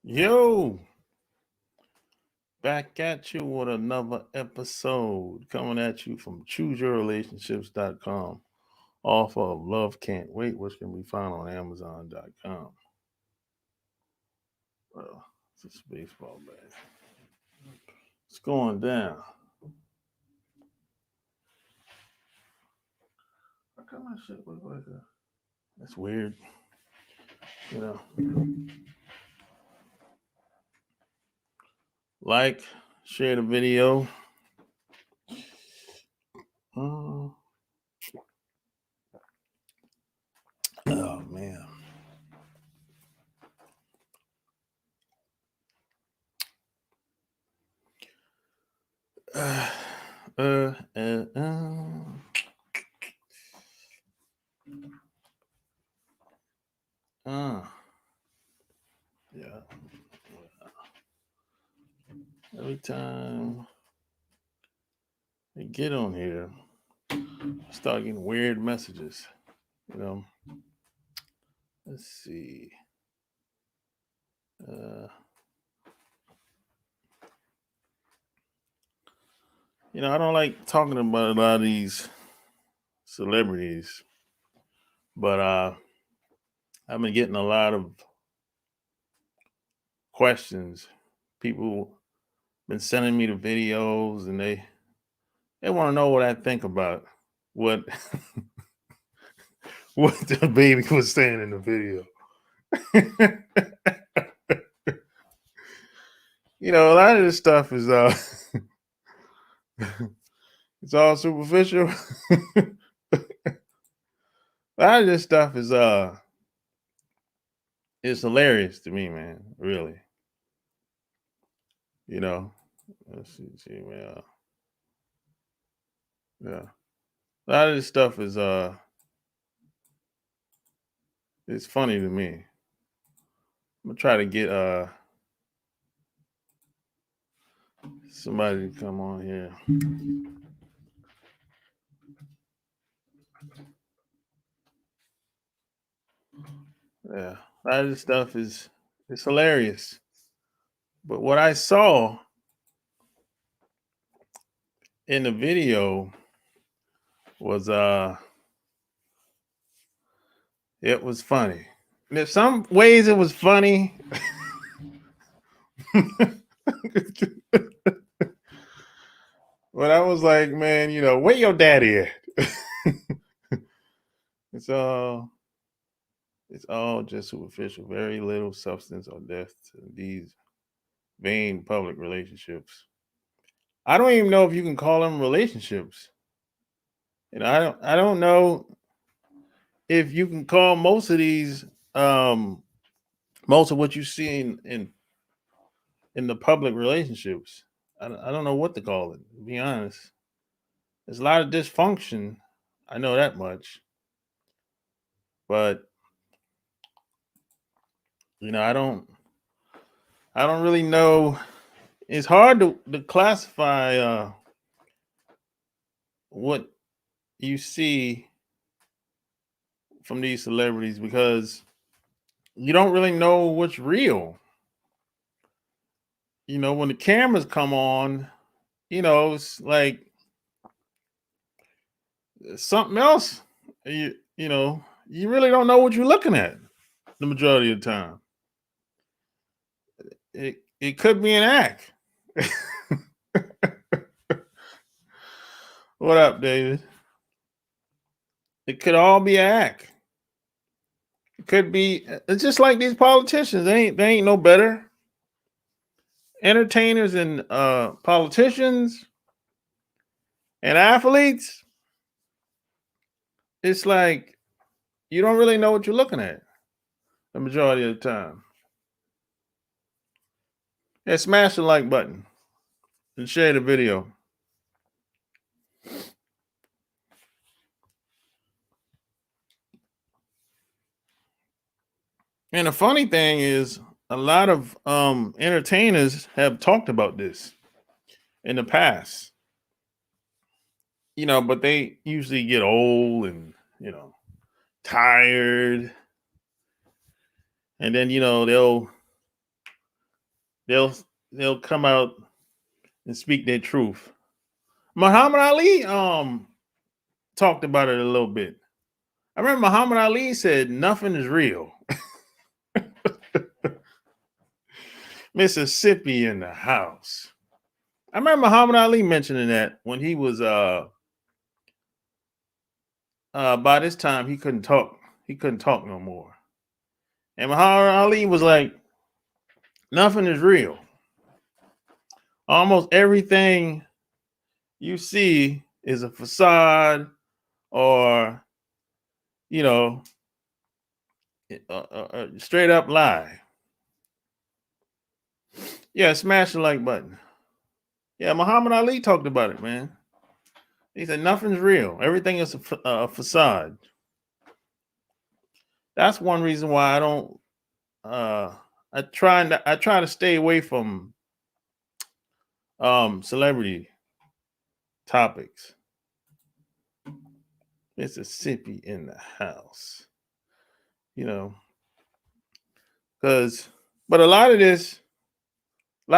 Yo, back at you with another episode coming at you from chooseyourrelationships.com off of Love Can't Wait, which can be found on Amazon.com. Well, it's a baseball bag. It's going down. How come my shit look like that? That's weird. You know. Like, share the video. Oh man. Uh, uh, uh, uh. Yeah. Every time I get on here, I start getting weird messages. You know. Let's see. I don't like talking about a lot of these celebrities, but I've been getting a lot of questions. People been sending me the videos, and they want to know what I think about what what the baby was saying in the video. A lot of this stuff is it's all superficial. A lot of this stuff is it's hilarious to me, man. Really. Let's see, man. Yeah. A lot of this stuff is it's funny to me. I'm gonna try to get somebody to come on here. Yeah. A lot of this stuff it's hilarious. But what I saw in the video was it was funny. And in some ways it was funny. But I was like, man, where your daddy at? It's all just superficial. Very little substance or depth to these vain public relationships. I don't even know if you can call them relationships. I don't know if you can call most of these most of what you see in the public relationships. I don't know what to call it, to be honest. There's a lot of dysfunction. I know that much. But I don't really know. It's hard to classify what you see from these celebrities because you don't really know what's real. When the cameras come on, it's like something else. You really don't know what you're looking at the majority of the time. It could be an act. What up, David? It could all be an act. It could be. It's just like these politicians. They ain't no better. Entertainers and politicians and athletes. It's like you don't really know what you're looking at the majority of the time. Yeah, smash the like button and share the video. And the funny thing is, a lot of entertainers have talked about this in the past. But they usually get old and tired, and then they'll they'll come out and speak their truth. Muhammad Ali talked about it a little bit. I remember Muhammad Ali said nothing is real. Mississippi in the house. I remember Muhammad Ali mentioning that when he was by this time he couldn't talk. He couldn't talk no more. And Muhammad Ali was like, nothing is real. Almost everything you see is a facade or, you know, a straight up lie. Yeah, smash the like button. Yeah, Muhammad Ali talked about it, man. He said nothing's real. Everything is a facade. That's one reason why I don't. I try to stay away from celebrity topics. Mississippi in the house. You know, but a lot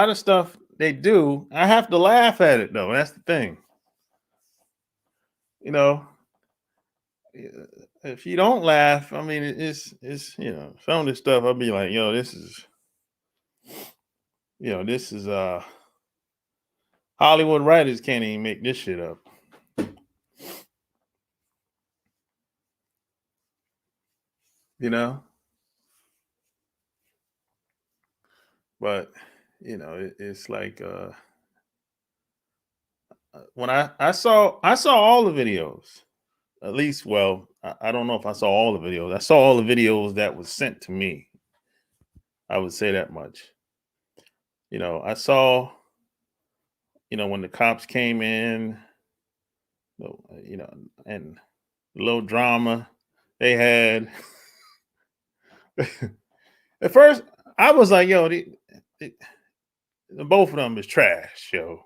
of stuff they do, I have to laugh at it though. That's the thing. You know, if you don't laugh, I mean, it's some of this stuff I'll be like, this is Hollywood writers can't even make this shit up. You know, but it's like when I saw all the videos, at least, well, I don't know if I saw all the videos. I saw all the videos that was sent to me. I would say that much. I saw, when the cops came in, and a little drama they had. At first, I was like, both of them is trash, yo.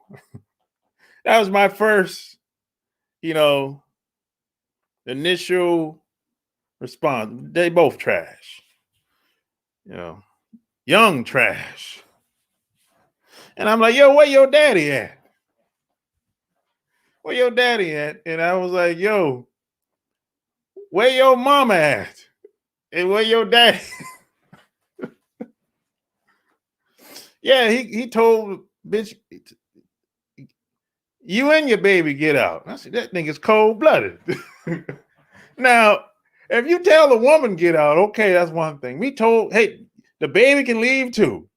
That was my first, initial response. They both trash. Young trash. And I'm like, where your daddy at? Where your daddy at? And I was like, where your mama at? And where your daddy? Yeah, he told bitch, you and your baby get out. I said, that nigga's cold-blooded. Now, if you tell the woman get out, okay, that's one thing. We told, hey, the baby can leave too.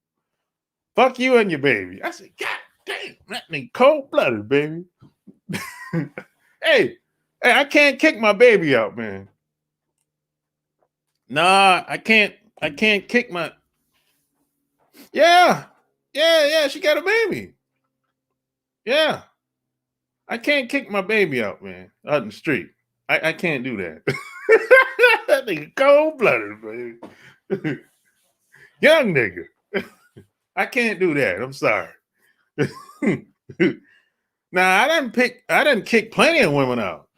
Fuck you and your baby. I said, God damn, that nigga cold-blooded, baby. Hey, I can't kick my baby out, man. Nah, I can't kick my. Yeah, she got a baby. Yeah. I can't kick my baby out, man, out in the street. I can't do that. That nigga cold-blooded, baby. Young nigga. I can't do that. I'm sorry. Now, I didn't kick plenty of women out.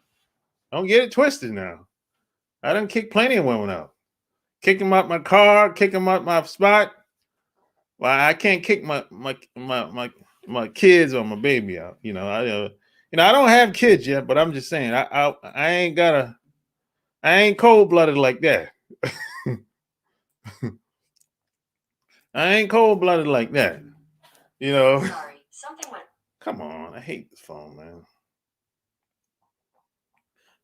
Don't get it twisted now. I didn't kick plenty of women out. Kick them out my car, kick them out my spot. Well, I can't kick my kids or my baby out. I don't have kids yet, but I'm just saying I ain't cold-blooded like that. I ain't cold-blooded like that. Sorry, something went. Come on, I hate this phone, man.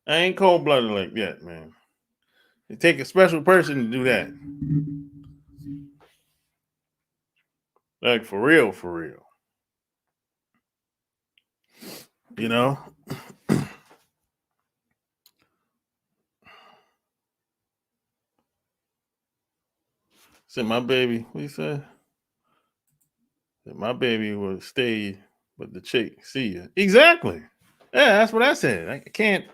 I ain't cold-blooded like that, man. It take a special person to do that. Like for real. Said my baby, what you said? Said my baby will stay, but the chick see you. Exactly. Yeah, that's what I said. I can't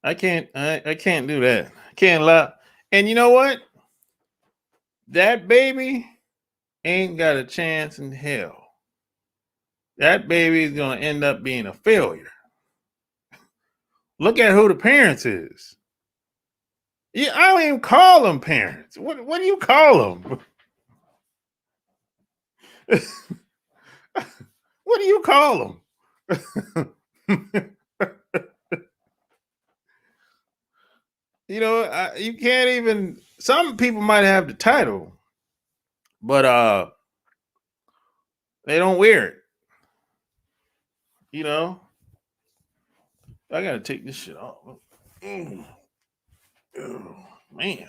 do that. I can't lie. And you know what? That baby ain't got a chance in hell. That baby is going to end up being a failure. Look at who the parents is. Yeah, I don't even call them parents. What do you call them? What do you call them? You can't even. Some people might have the title, but they don't wear it. I gotta take this shit off. Oh, man.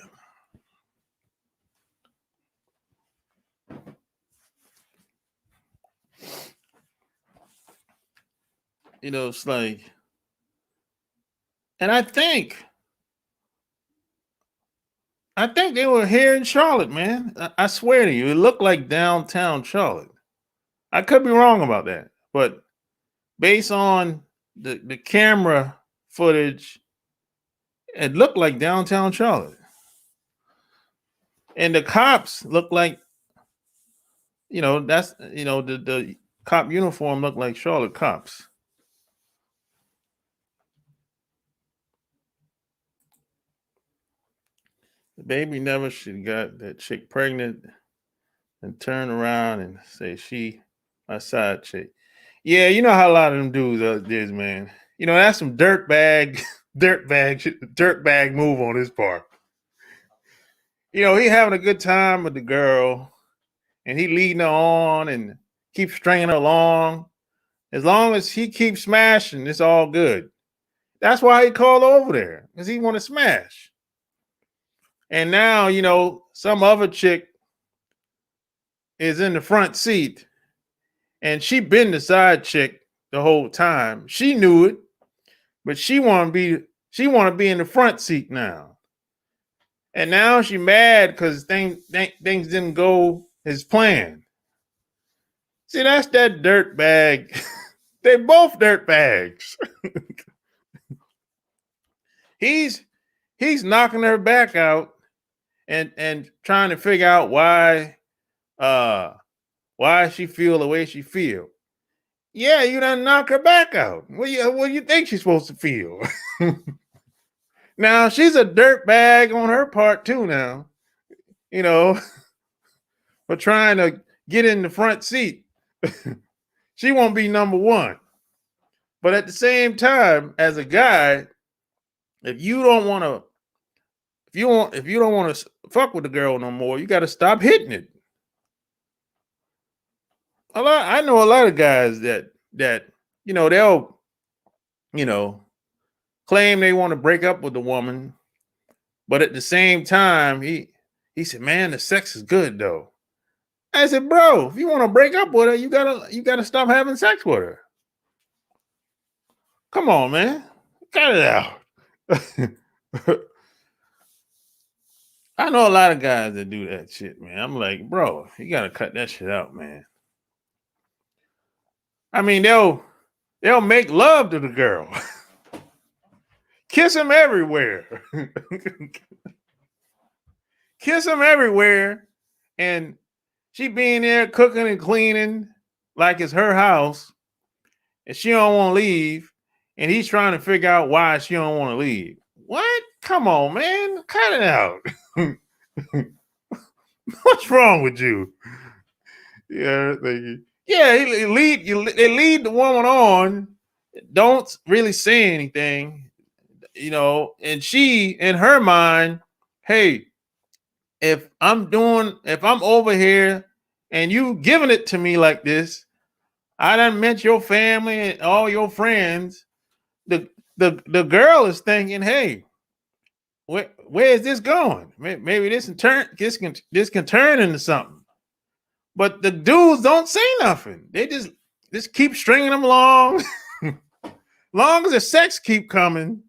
It's like, and I think they were here in Charlotte, man. I swear to you, it looked like downtown Charlotte. I could be wrong about that, but based on the camera footage, it looked like downtown Charlotte. And the cops look like, the cop uniform looked like Charlotte cops. The baby never should got that chick pregnant and turn around and say she my side chick. Yeah, you know how a lot of them dudes is, man. That's some dirtbag move on his part. He having a good time with the girl, and he leading her on and keep stringing her along. As long as he keeps smashing, it's all good. That's why he called over there, because he want to smash. And now, some other chick is in the front seat, and she been the side chick the whole time. She knew it, but she want to be in the front seat now. And now she mad because things didn't go as planned. See, that's that dirt bag. They both dirt bags. He's knocking her back out and trying to figure out why she feel the way she feel. Yeah, you done knock her back out. What do you think she's supposed to feel? Now she's a dirt bag on her part too now, for trying to get in the front seat. She won't be number one. But at the same time, as a guy, if you don't want to fuck with the girl no more, you got to stop hitting it. I know a lot of guys that they'll claim they want to break up with the woman, but at the same time he said, "Man, the sex is good though." I said, "Bro, if you want to break up with her, you gotta stop having sex with her. Come on, man, cut it out." I know a lot of guys that do that shit, man. I'm like, bro, you gotta cut that shit out, man. I mean, they'll make love to the girl. Kiss him everywhere. Kiss him everywhere. And she being there cooking and cleaning like it's her house. And she don't want to leave. And he's trying to figure out why she don't want to leave. What? Come on, man. Cut it out. What's wrong with you? Yeah, thank you. Yeah, they lead the woman on. Don't really say anything, and she, in her mind, hey, if I'm over here and you giving it to me like this, I done met your family and all your friends. The girl is thinking, hey, where is this going? Maybe this can turn into something. But the dudes don't say nothing. They just keep stringing them along. Long as the sex keep coming,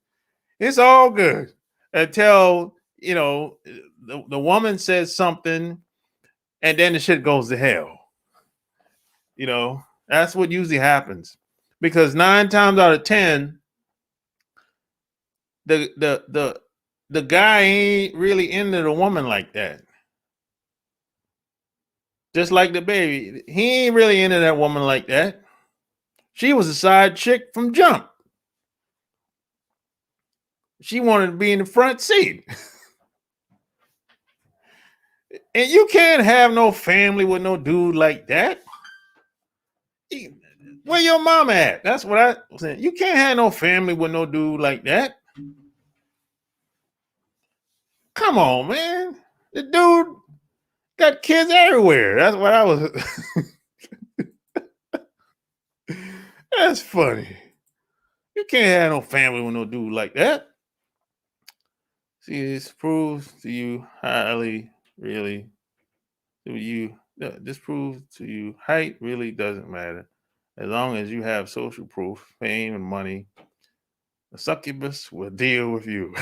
it's all good until the woman says something, and then the shit goes to hell. That's what usually happens, because 9 times out of 10, the guy ain't really into the woman like that. Just like the baby, he ain't really into that woman like that. She was a side chick from jump. She wanted to be in the front seat. And you can't have no family with no dude like that. Where your mama at? That's what I was saying. You can't have no family with no dude like that. Come on, man. The dude got kids everywhere. That's what I was. That's funny. You can't have no family with no dude like that. See, this proves to you highly, really, to you. This proves to you height really doesn't matter. As long as you have social proof, fame, and money, the succubus will deal with you.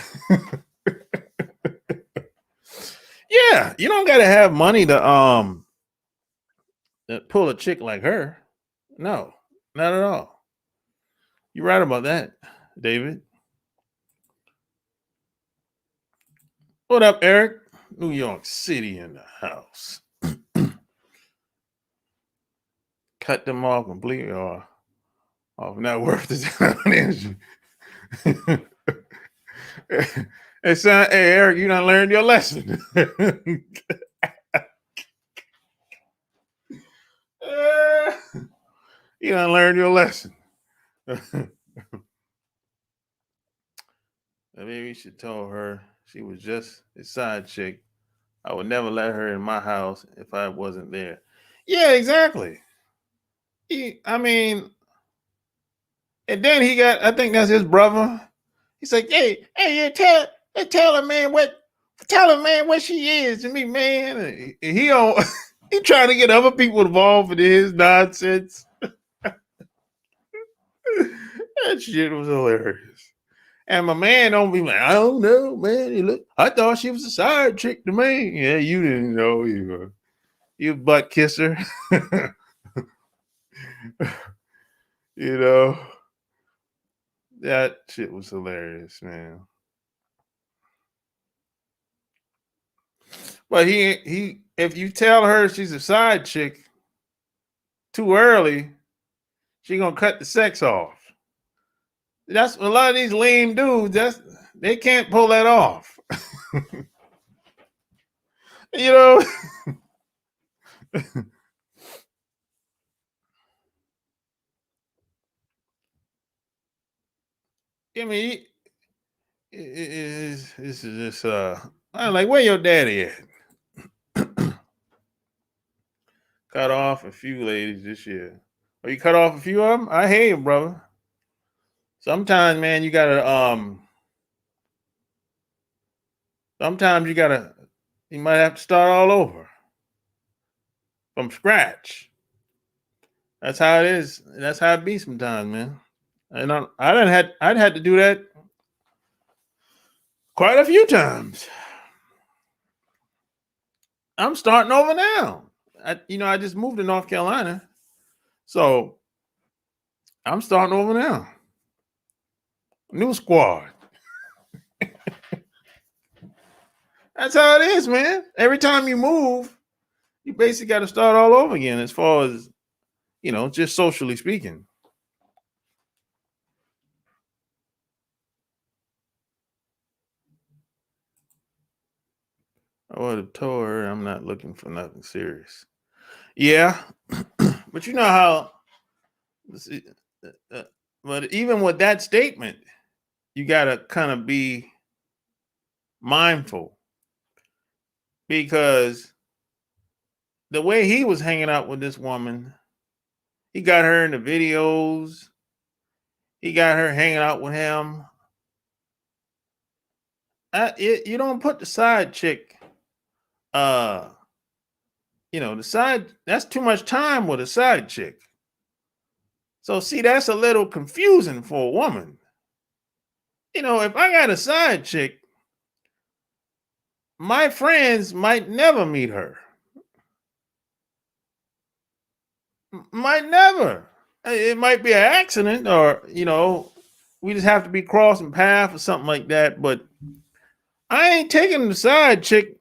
Yeah, you don't gotta have money to pull a chick like her. No, not at all. You're right about that, David. What up, Eric? New York City in the house. Cut them off completely or off not worth the time. Hey, son, hey, Eric, you done learned your lesson. You done learned your lesson. Maybe you should tell her she was just a side chick. I would never let her in my house if I wasn't there. Yeah, exactly. I mean, and then he got, I think that's his brother. He's like, yeah, tell her, man, what she is to me, man. And he don't, he trying to get other people involved in his nonsense. That shit was hilarious. And my man don't be like, I don't know, man. I thought she was a side chick to me. Yeah, you didn't know you butt kisser. You know, that shit was hilarious, man. But he if you tell her she's a side chick too early, she gonna cut the sex off. That's a lot of these lame dudes. They can't pull that off. You know. I mean, this is just I'm like, where your daddy at? Cut off a few ladies this year. Oh, you cut off a few of them? I hear you, brother. Sometimes, man, you gotta sometimes you might have to start all over from scratch. That's how it is. That's how it be sometimes, man. And I'd had to do that quite a few times. I'm starting over now. I just moved to North Carolina, so I'm starting over now. New squad. That's how it is, man. Every time you move, you basically got to start all over again, as far as just socially speaking. I would have told her I'm not looking for nothing serious. Yeah, but you know how. But even with that statement, you got to kind of be mindful, because the way he was hanging out with this woman, he got her in the videos. He got her hanging out with him. You don't put the side chick. The side, that's too much time with a side chick. So see, that's a little confusing for a woman. If I got a side chick, my friends might never meet her. Might never. It might be an accident, or we just have to be crossing paths or something like that. But I ain't taking the side chick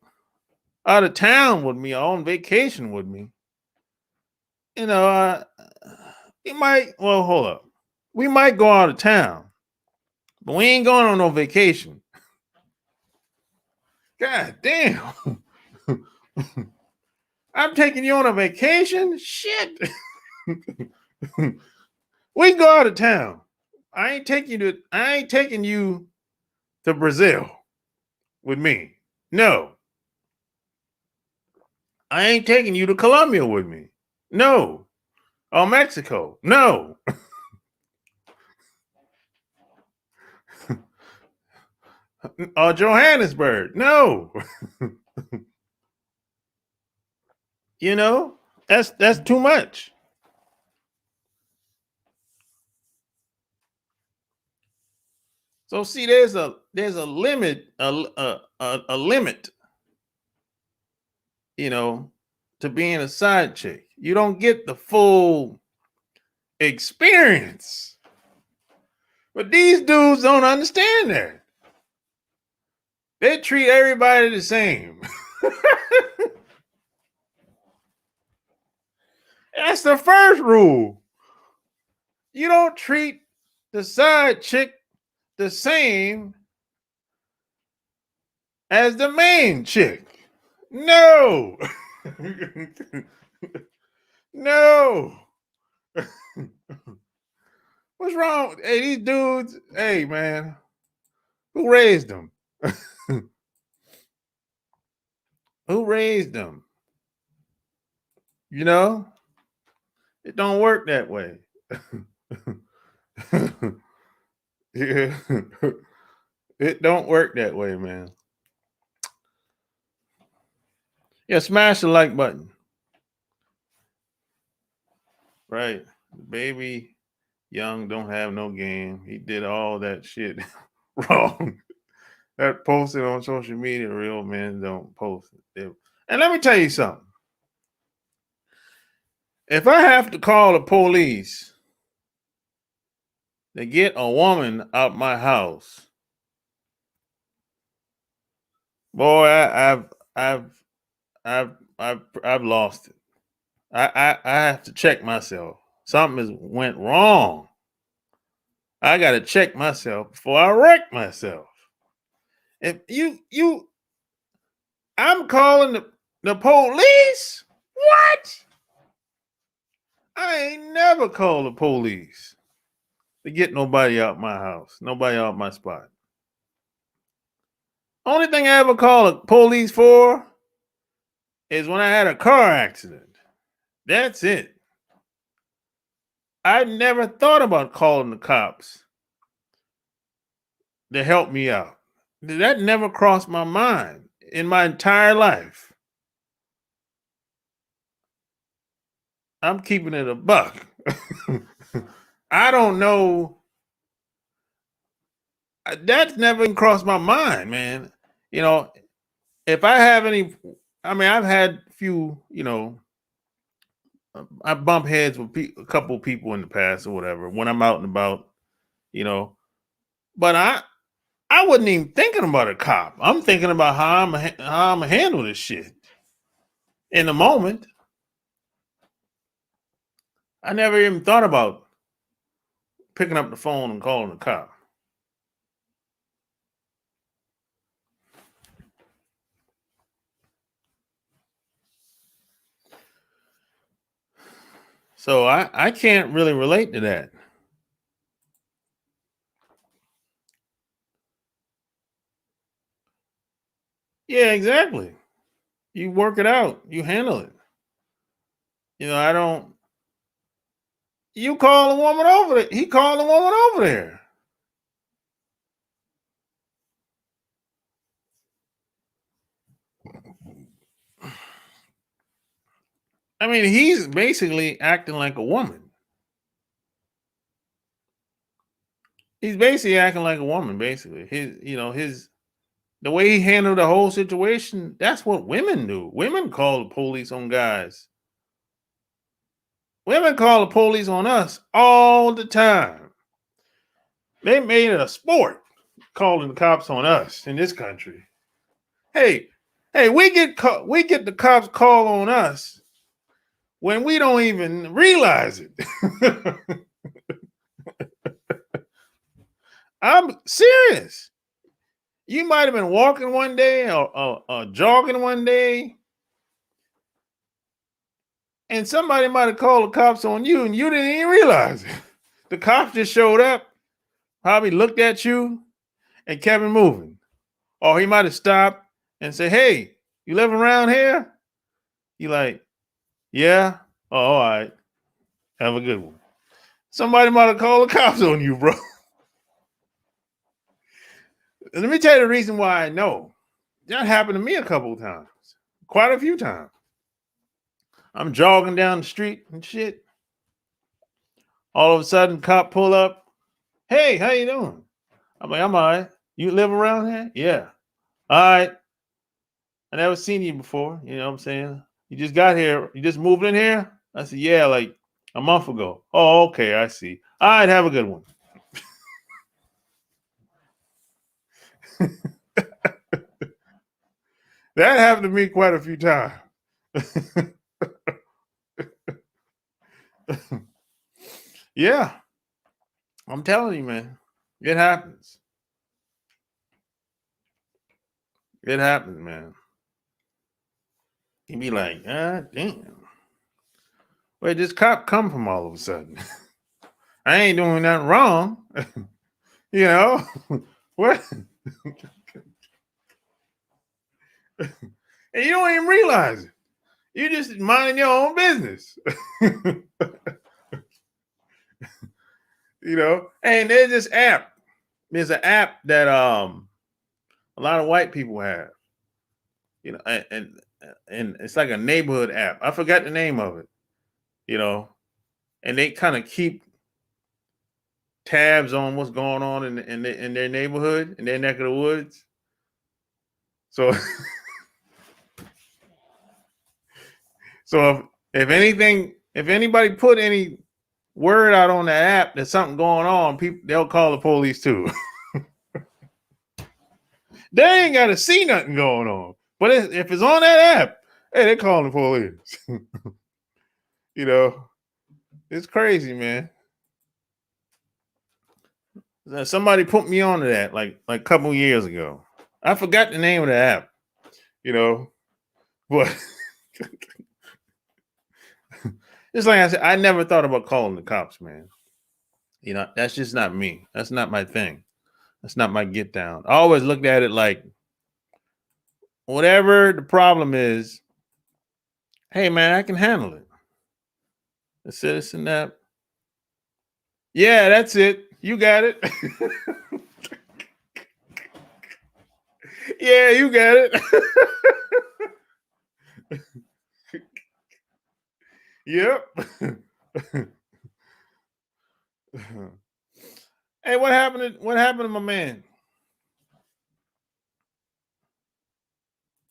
out of town with me, or on vacation with me. We might. Well, hold up. We might go out of town, but we ain't going on no vacation. God damn. I'm taking you on a vacation? Shit. We can go out of town. I ain't taking you to Brazil with me. No. I ain't taking you to Colombia with me. No. Or Mexico. No. Or Johannesburg. No. You know, that's too much. So see, there's a limit, a limit, you know, to being a side chick. You don't get the full experience. But these dudes don't understand that. They treat everybody the same. That's the first rule. You don't treat the side chick the same as the main chick. No. No. What's wrong? Hey, these dudes, hey, man, who raised them? Who raised them? You know, it don't work that way. Yeah. It don't work that way, man. Yeah, smash the like button. Right. Baby Young don't have no game. He did all that shit wrong. That posted on social media, real men don't post it. And let me tell you something. If I have to call the police to get a woman out my house, boy, I've lost it. I have to check myself. Something went wrong. I got to check myself before I wreck myself. If I'm calling the police. What? I ain't never called the police to get nobody out my house, nobody out my spot. Only thing I ever called the police for is when I had a car accident. That's it. I never thought about calling the cops to help me out. That never crossed my mind in my entire life. I'm keeping it a buck. I don't know. That's never even crossed my mind, man. You know, if I have any, I mean, I've had a few, you know, I bump heads with a couple people in the past or whatever when I'm out and about, you know. But I wasn't even thinking about a cop. I'm thinking about how I'm gonna handle this shit in the moment. I never even thought about picking up the phone and calling the cop. So I can't really relate to that. Yeah, exactly. You work it out. You handle it. You know, I don't. You call a woman over there. He called a woman over there. I mean, he's basically acting like a woman. He's basically acting like a woman. Basically, the way he handled the whole situation. That's what women do. Women call the police on guys. Women call the police on us all the time. They made it a sport calling the cops on us in this country. Hey, we get the cops call on us when we don't even realize it. I'm serious. You might have been walking one day or jogging one day, And somebody might have called the cops on you and you didn't even realize it. The cops just showed up, probably looked at you and kept it moving. Or he might have stopped and said, "Hey, you live around here?" You like, "Yeah." "Oh, all right. Have a good one." Somebody might have called the cops on you, bro. Let me tell you the reason why I know. That happened to me a couple of times. Quite a few times. I'm jogging down the street and shit. All of a sudden, cop pull up. "Hey, how you doing?" I'm like, "I'm all right. You live around here?" "Yeah." "All right. I never seen you before." You know what I'm saying? "You just got here. You just moved in here?" I said, "Yeah, like a month ago." "Oh, okay. I see. All right. Have a good one." That happened to me quite a few times. Yeah. I'm telling you, man. It happens. It happens, man. You be like, "God damn. Where did this cop come from all of a sudden?" I ain't doing nothing wrong. You know? What? And you don't even realize it. You just minding your own business. You know? And there's this app. There's an app that a lot of white people have. You know, and it's like a neighborhood app. I forgot the name of it, you know, and they kind of keep tabs on what's going on in their neighborhood, in their neck of the woods. So so if anybody put any word out on the app there's something going on, people they'll call the police too. They ain't got to see nothing going on, but if it's on that app, hey, they're calling the police. You know, it's crazy, man. Somebody put me onto that like a couple years ago. I forgot the name of the app, you know, but it's like I said, I never thought about calling the cops, man. You know, that's just not me. That's not my thing. That's not my get down. I always looked at it like whatever the problem is, hey man, I can handle it. The citizen app. Yeah, that's it. You got it. Yeah, you got it. Yep. Hey, what happened to my man?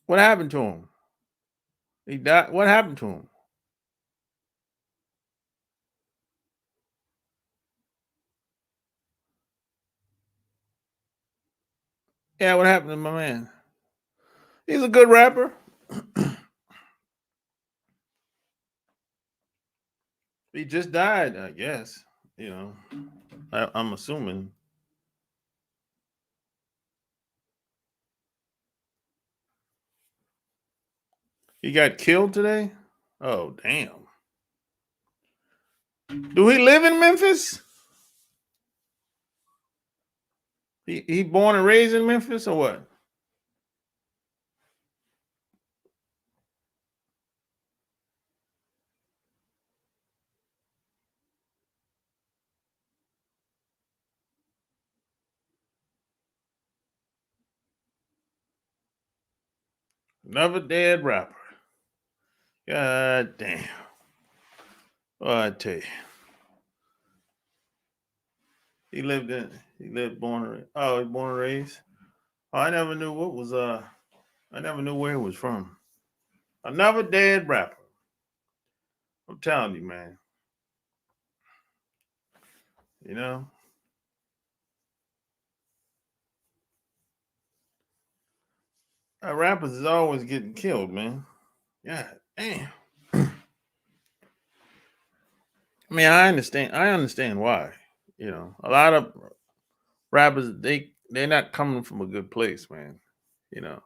What happened to him? He died. What happened to him? Yeah, what happened to my man? He's a good rapper. He just died, I guess. You know, I'm assuming. He got killed today? Oh, damn. Do he live in Memphis? He born and raised in Memphis or what? Another dead rapper. God damn. Oh, I tell you. Born and raised. Oh, he born and raised. Oh, I never knew where he was from. Another dead rapper. I'm telling you, man. You know, rappers is always getting killed, man. Yeah, damn. I mean, I understand why. You know, a lot of rappers they're not coming from a good place, man. You know.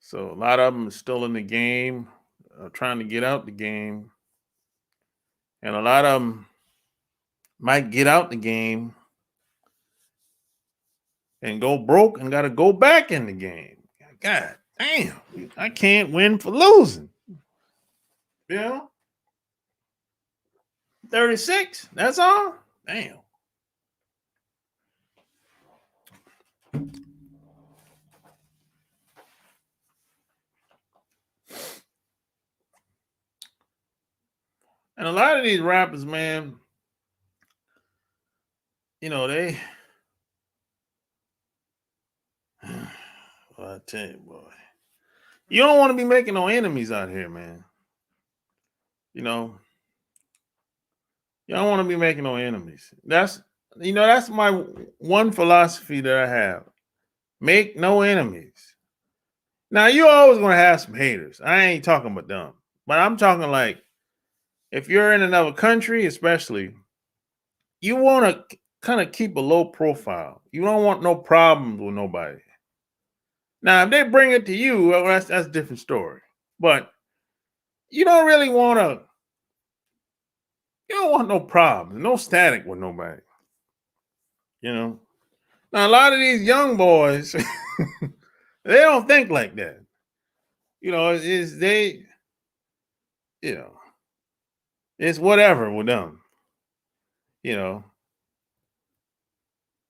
So a lot of them are still in the game, trying to get out the game, and a lot of them might get out the game and go broke and got to go back in the game. God damn, I can't win for losing. You know, 36. That's all. Damn. And a lot of these rappers, man, you know, they. Well, I tell you, boy, you don't want to be making no enemies out here, man. You know, you don't want to be making no enemies. That's my one philosophy that I have. Make no enemies. Now, you're always going to have some haters. I ain't talking about them. But I'm talking like, if you're in another country, especially, you want to kind of keep a low profile. You don't want no problems with nobody. Now, if they bring it to you, well, that's a different story. But you don't really want to, you don't want no problems, no static with nobody. You know? Now, a lot of these young boys, they don't think like that. You know, you know, it's whatever with them. You know,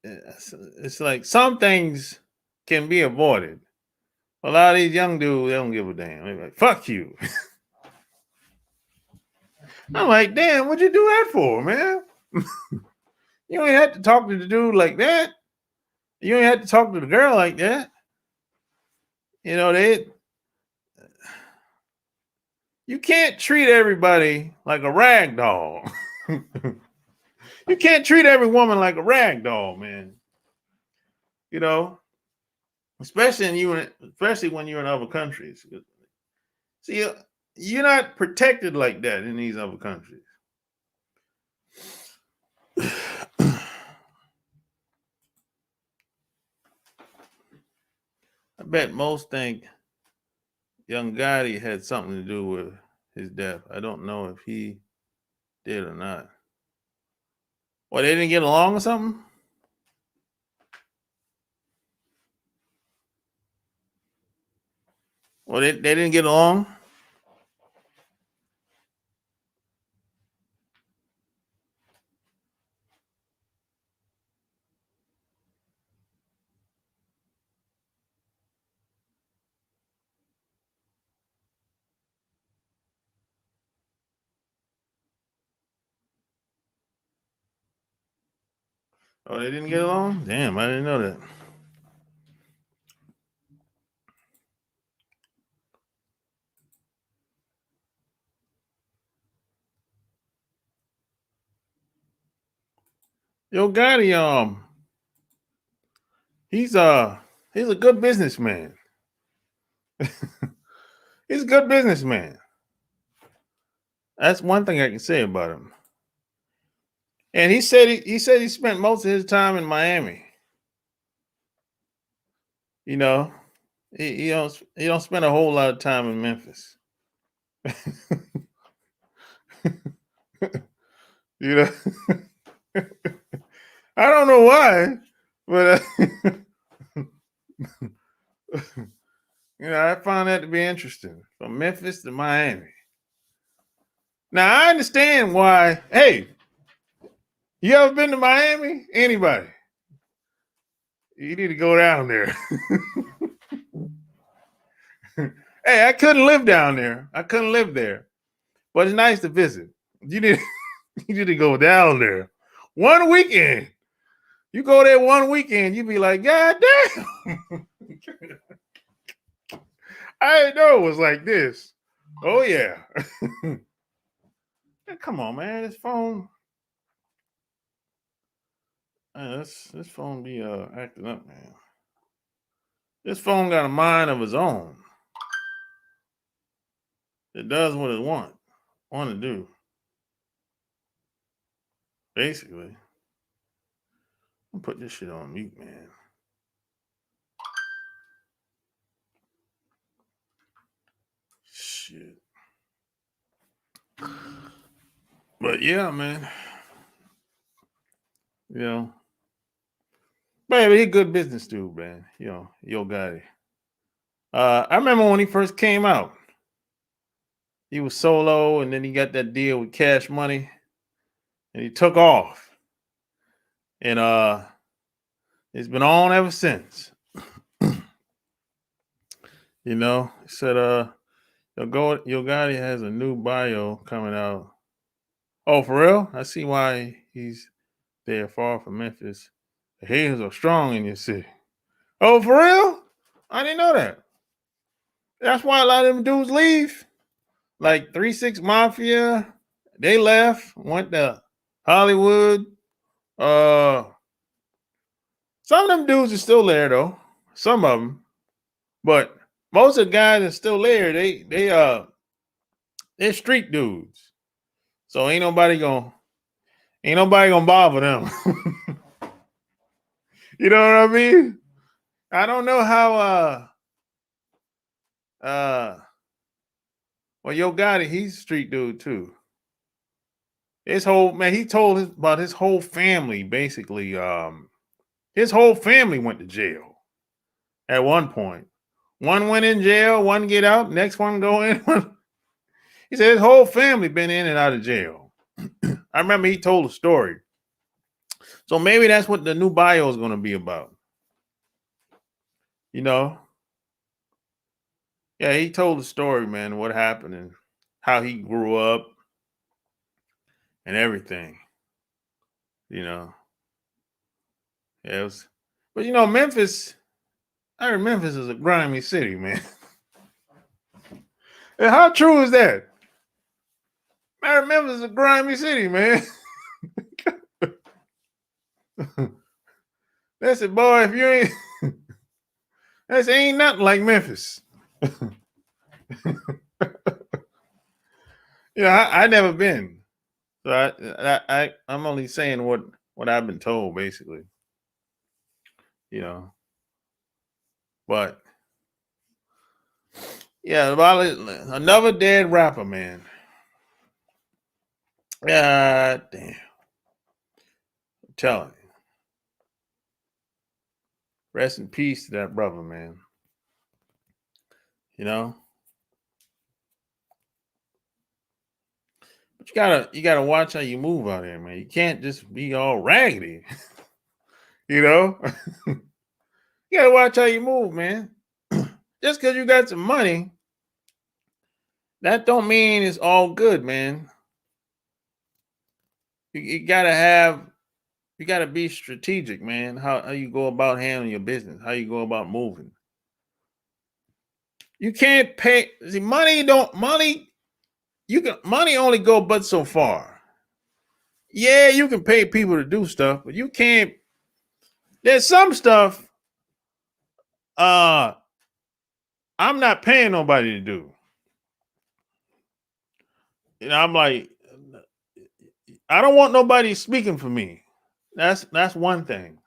it's like some things can be avoided. A lot of these young dudes, they don't give a damn. They're like, fuck you. I'm like, damn, what'd you do that for, man? You ain't had to talk to the dude like that. You ain't had to talk to the girl like that. You know, you can't treat everybody like a rag doll. You can't treat every woman like a rag doll, man. You know, especially when you're in other countries. See, you're not protected like that in these other countries. I bet most think young Gotti had something to do with his death. I don't know if he did or not. Well, they didn't get along or something? Well, they didn't get along? Oh, they didn't get along? Damn, I didn't know that. Yo, Gotti, he's a good businessman. He's a good businessman. That's one thing I can say about him. And he spent most of his time in Miami. You know, he don't spend a whole lot of time in Memphis. You know, I don't know why, but I found that to be interesting. From Memphis to Miami. Now I understand why. Hey, you ever been to Miami? Anybody? You need to go down there. Hey, I couldn't live down there. I couldn't live there, but it's nice to visit. You need you need to go down there one weekend. You go there one weekend, you be like, God damn. I didn't know it was like this. Oh yeah. Come on, man. This phone. This phone be acting up, man. This phone got a mind of its own. It does what it want to do. Basically. I'll put this shit on mute, man. Shit. But yeah, man. You know. Man, he's a good business dude, man. You know, Yo Gotti. I remember when he first came out. He was solo, and then he got that deal with Cash Money, and he took off. And it's been on ever since. You know, he said Yo Gotti has a new bio coming out. Oh, for real? I see why he's there far from Memphis. The haters are strong in your city. Oh, for real? I didn't know that. That's why a lot of them dudes leave. Like 3-6 Mafia, they left, went to Hollywood. Some of them dudes are still there though. Some of them. But most of the guys are still there. They're street dudes. So ain't nobody gonna bother them. You know what I mean? I don't know how well, Yo Gotti, he's a street dude too. He told about his whole family, basically. His whole family went to jail at one point. One went in jail, one get out, next one go in. He said his whole family been in and out of jail. I remember he told a story. So maybe that's what the new bio is going to be about. You know? Yeah, he told the story, man, what happened and how he grew up and everything. You know? Yeah, it was, but you know, Memphis, I heard Memphis is a grimy city, man. And how true is that? I heard Memphis is a grimy city, man. That's it, boy. If you ain't, that ain't nothing like Memphis. Yeah, I never been, so I'm only saying what I've been told, basically. You know, but yeah, about another dead rapper, man. God damn, I'm telling you. Rest in peace to that brother, man. You know. But you gotta watch how you move out here, man. You can't just be all raggedy. You know? You gotta watch how you move, man. Just because you got some money, that don't mean it's all good, man. You gotta be strategic, man. How you go about handling your business, how you go about moving. You can't pay money only go but so far. Yeah, you can pay people to do stuff, but you can't. There's some stuff I'm not paying nobody to do. You know, I'm like, I don't want nobody speaking for me. That's one thing.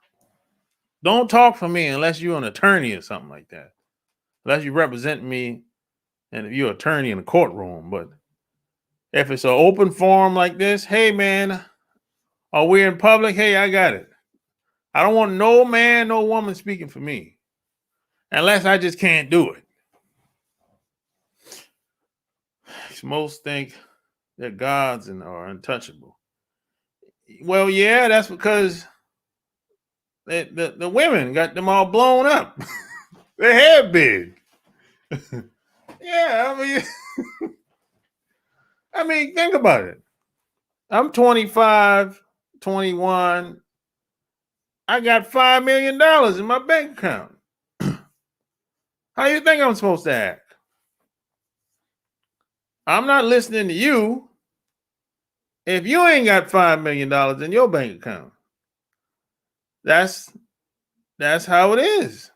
Don't talk for me unless you're an attorney or something like that. Unless you represent me and if you're an attorney in a courtroom. But if it's an open forum like this, hey man, are we in public? Hey, I got it. I don't want no man, no woman speaking for me. Unless I just can't do it. Most think they're gods and are untouchable. Well, yeah, that's because the women got them all blown up. Their head big. Yeah, I mean, think about it. I'm 25, 21. I got $5 million in my bank account. How you think I'm supposed to act? I'm not listening to you if you ain't got $5 million in your bank account. That's how it is.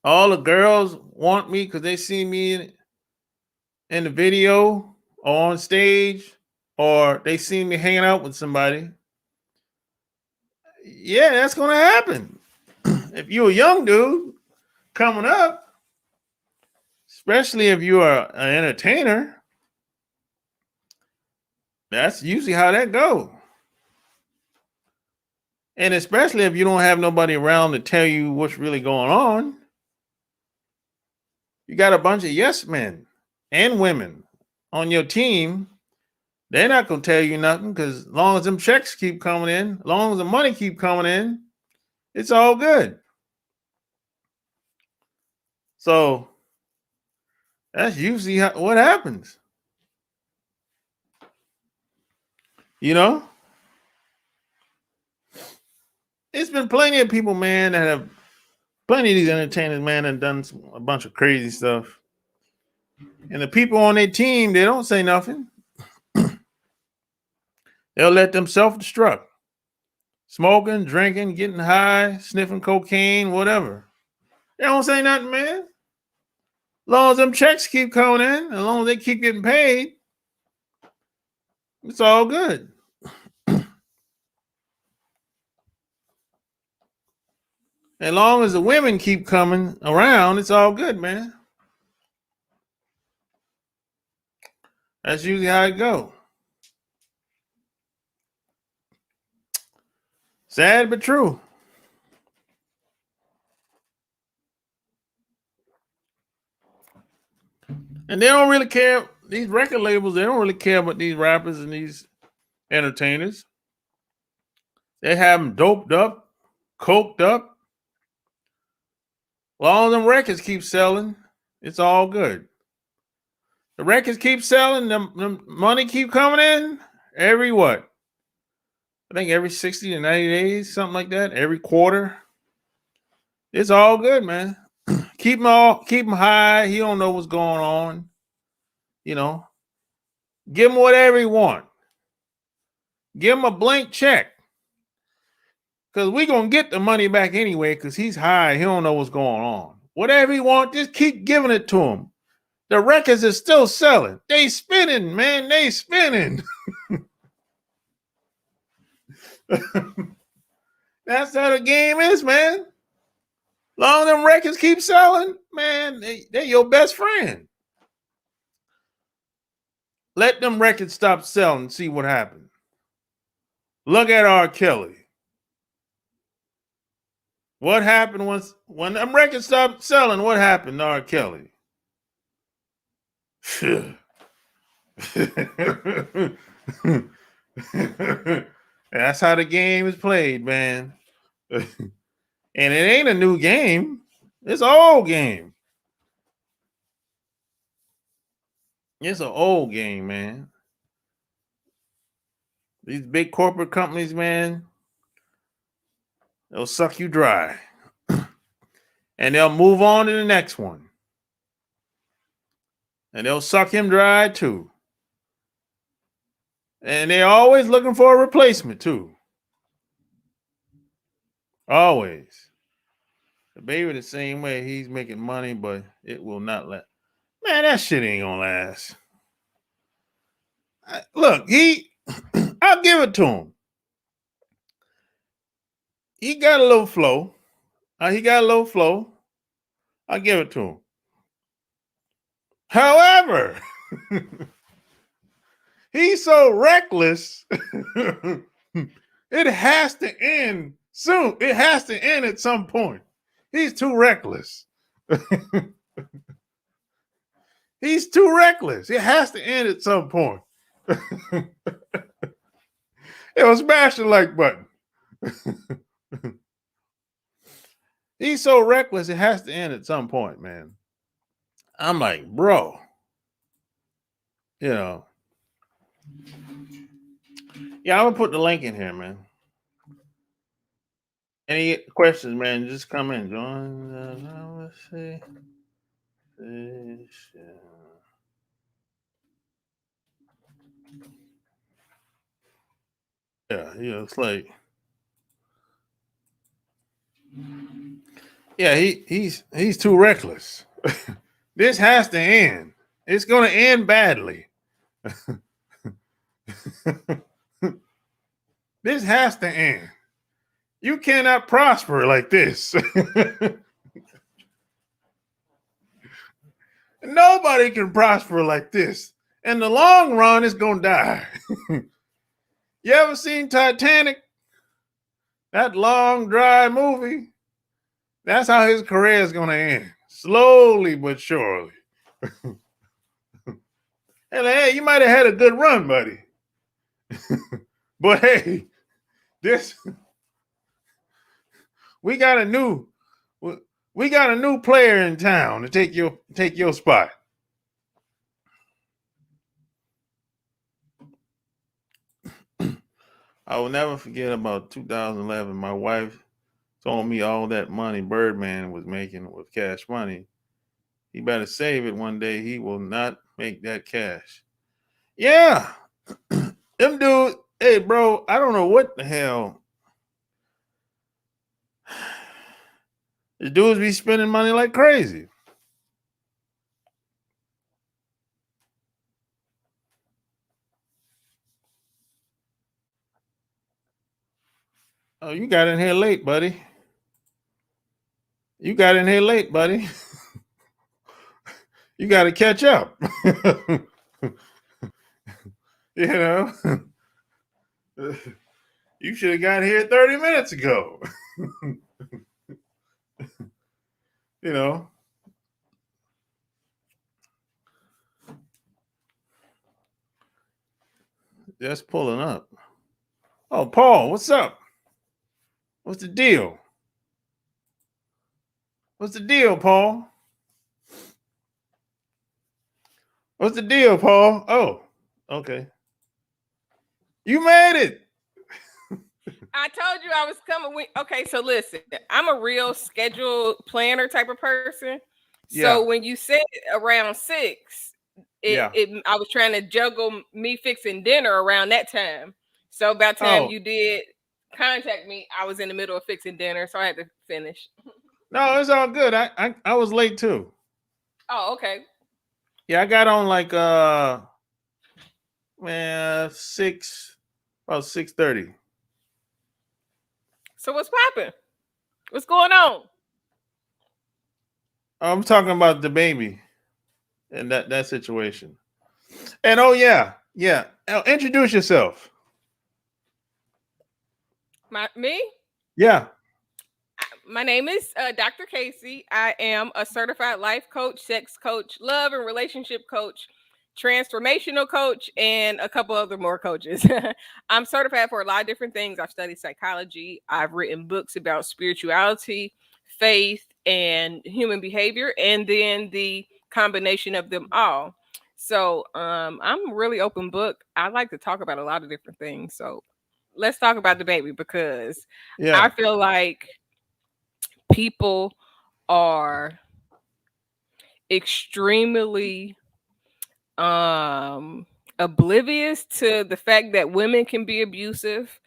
All the girls want me because they see me in the video or on stage, or they see me hanging out with somebody. Yeah, that's going to happen. If you're a young dude coming up, especially if you are an entertainer. That's usually how that goes. And especially if you don't have nobody around to tell you what's really going on. You got a bunch of yes men and women on your team. They're not going to tell you nothing, because as long as them checks keep coming in, as long as the money keep coming in, it's all good. So that's usually what happens. You know? It's been plenty of people, man, that have, plenty of these entertainers, man, have done a bunch of crazy stuff. And the people on their team, they don't say nothing. They'll let them self-destruct. Smoking, drinking, getting high, sniffing cocaine, whatever. They don't say nothing, man. As long as them checks keep coming in, as long as they keep getting paid, it's all good. As long as the women keep coming around, it's all good, man. That's usually how it goes. Sad but true. And they don't really care. These record labels, they don't really care about these rappers and these entertainers. They have them doped up, coked up. Long as them records keep selling, it's all good. The records keep selling, the money keep coming in every what? I think every 60 to 90 days, something like that, every quarter. It's all good, man. Keep them high. He don't know what's going on. You know, give him whatever he want. Give him a blank check. Because we're going to get the money back anyway, because he's high. He don't know what's going on. Whatever he wants, just keep giving it to him. The records are still selling. They spinning, man. They spinning. That's how the game is, man. Long as them records keep selling, man, they're your best friend. Let them records stop selling and see what happens. Look at R. Kelly. What happened when them records stopped selling? What happened to R. Kelly? That's how the game is played, man. And it ain't a new game. It's an old game. It's an old game, man. These big corporate companies, man, they'll suck you dry. And they'll move on to the next one. And they'll suck him dry too. And they're always looking for a replacement too. Always. The baby the same way. He's making money, but it will not last. Man, that shit ain't gonna last. Look, I'll give it to him. He got a little flow. I'll give it to him. However, he's so reckless. It has to end soon. It has to end at some point. He's too reckless. He's too reckless. It has to end at some point. It'll smash the like button. He's so reckless, it has to end at some point, man. I'm like, bro, you know. Yeah, I'm gonna put the link in here, man. Any questions, man? Just come in. Join. Let's see. Yeah, it's like, yeah, he's too reckless. This has to end. It's gonna end badly. This has to end. You cannot prosper like this. Nobody can prosper like this. In the long run, it's gonna die. You ever seen Titanic? That long, dry movie? That's how his career is gonna end. Slowly but surely. And hey, you might have had a good run, buddy. But hey, this we got a new we got a new player in town to take your spot. I will never forget about 2011. My wife told me all that money Birdman was making with cash money. He better save it one day. He will not make that cash. Yeah. Them dudes, hey bro, I don't know what the hell. The dudes be spending money like crazy. Oh, you got in here late, buddy. You got in here late, buddy. You got to catch up. You know, you should have got here 30 minutes ago. You know, just pulling up. Oh, Paul, what's up? What's the deal? What's the deal, Paul? What's the deal, Paul? Oh, okay. You made it. I told you I was coming. Okay, so listen, I'm a real schedule planner type of person. So when you said around 6, I was trying to juggle me fixing dinner around that time. So by the time you did contact me, I was in the middle of fixing dinner, so I had to finish. No, it's all good. I was late too. Oh, okay. Yeah, I got on like about 6:30. So what's popping? What's going on? I'm talking about DABABY and that situation. And yeah. Introduce yourself. Me? Yeah. My name is Dr. Kaci. I am a certified life coach, sex coach, love and relationship coach, transformational coach, and a couple other more coaches. I'm certified for a lot of different things. I've studied psychology. I've written books about spirituality, faith, and human behavior, and then the combination of them all. So I'm a really open book. I like to talk about a lot of different things. So let's talk about DABABY because I feel like people are extremely oblivious to the fact that women can be abusive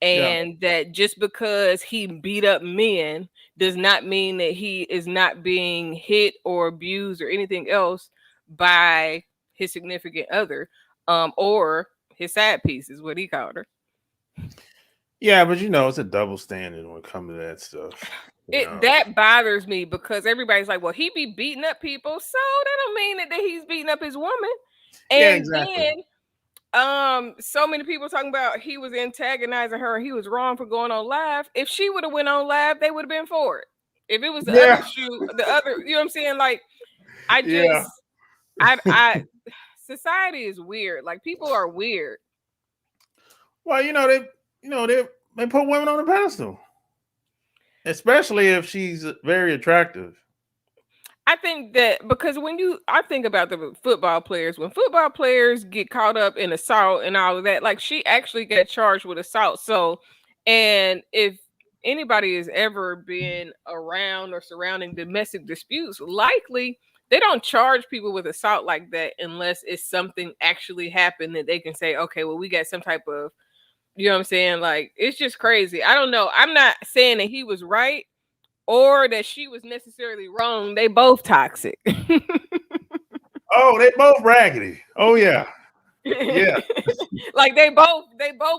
and that just because he beat up men does not mean that he is not being hit or abused or anything else by his significant other or his side piece is what he called her. Yeah, but it's a double standard when it comes to that stuff. That bothers me because everybody's like, well, he be beating up people, so that don't mean that he's beating up his woman. And then so many people talking about he was antagonizing her and he was wrong for going on live. If she would have went on live, they would have been for it. If it was the other shoe, the other, you know what I'm saying? Like, I society is weird. Like, people are weird. Well, they put women on a pedestal, especially if she's very attractive. I think that because I think about the football players, when football players get caught up in assault and all of that, like she actually got charged with assault. So, and if anybody has ever been around or surrounding domestic disputes, likely they don't charge people with assault like that unless it's something actually happened that they can say, okay, well, we got some type of, you know what I'm saying? Like, it's just crazy. I don't know. I'm not saying that he was right or that she was necessarily wrong. They both toxic. Oh, they both raggedy. Oh yeah. Yeah. Like they both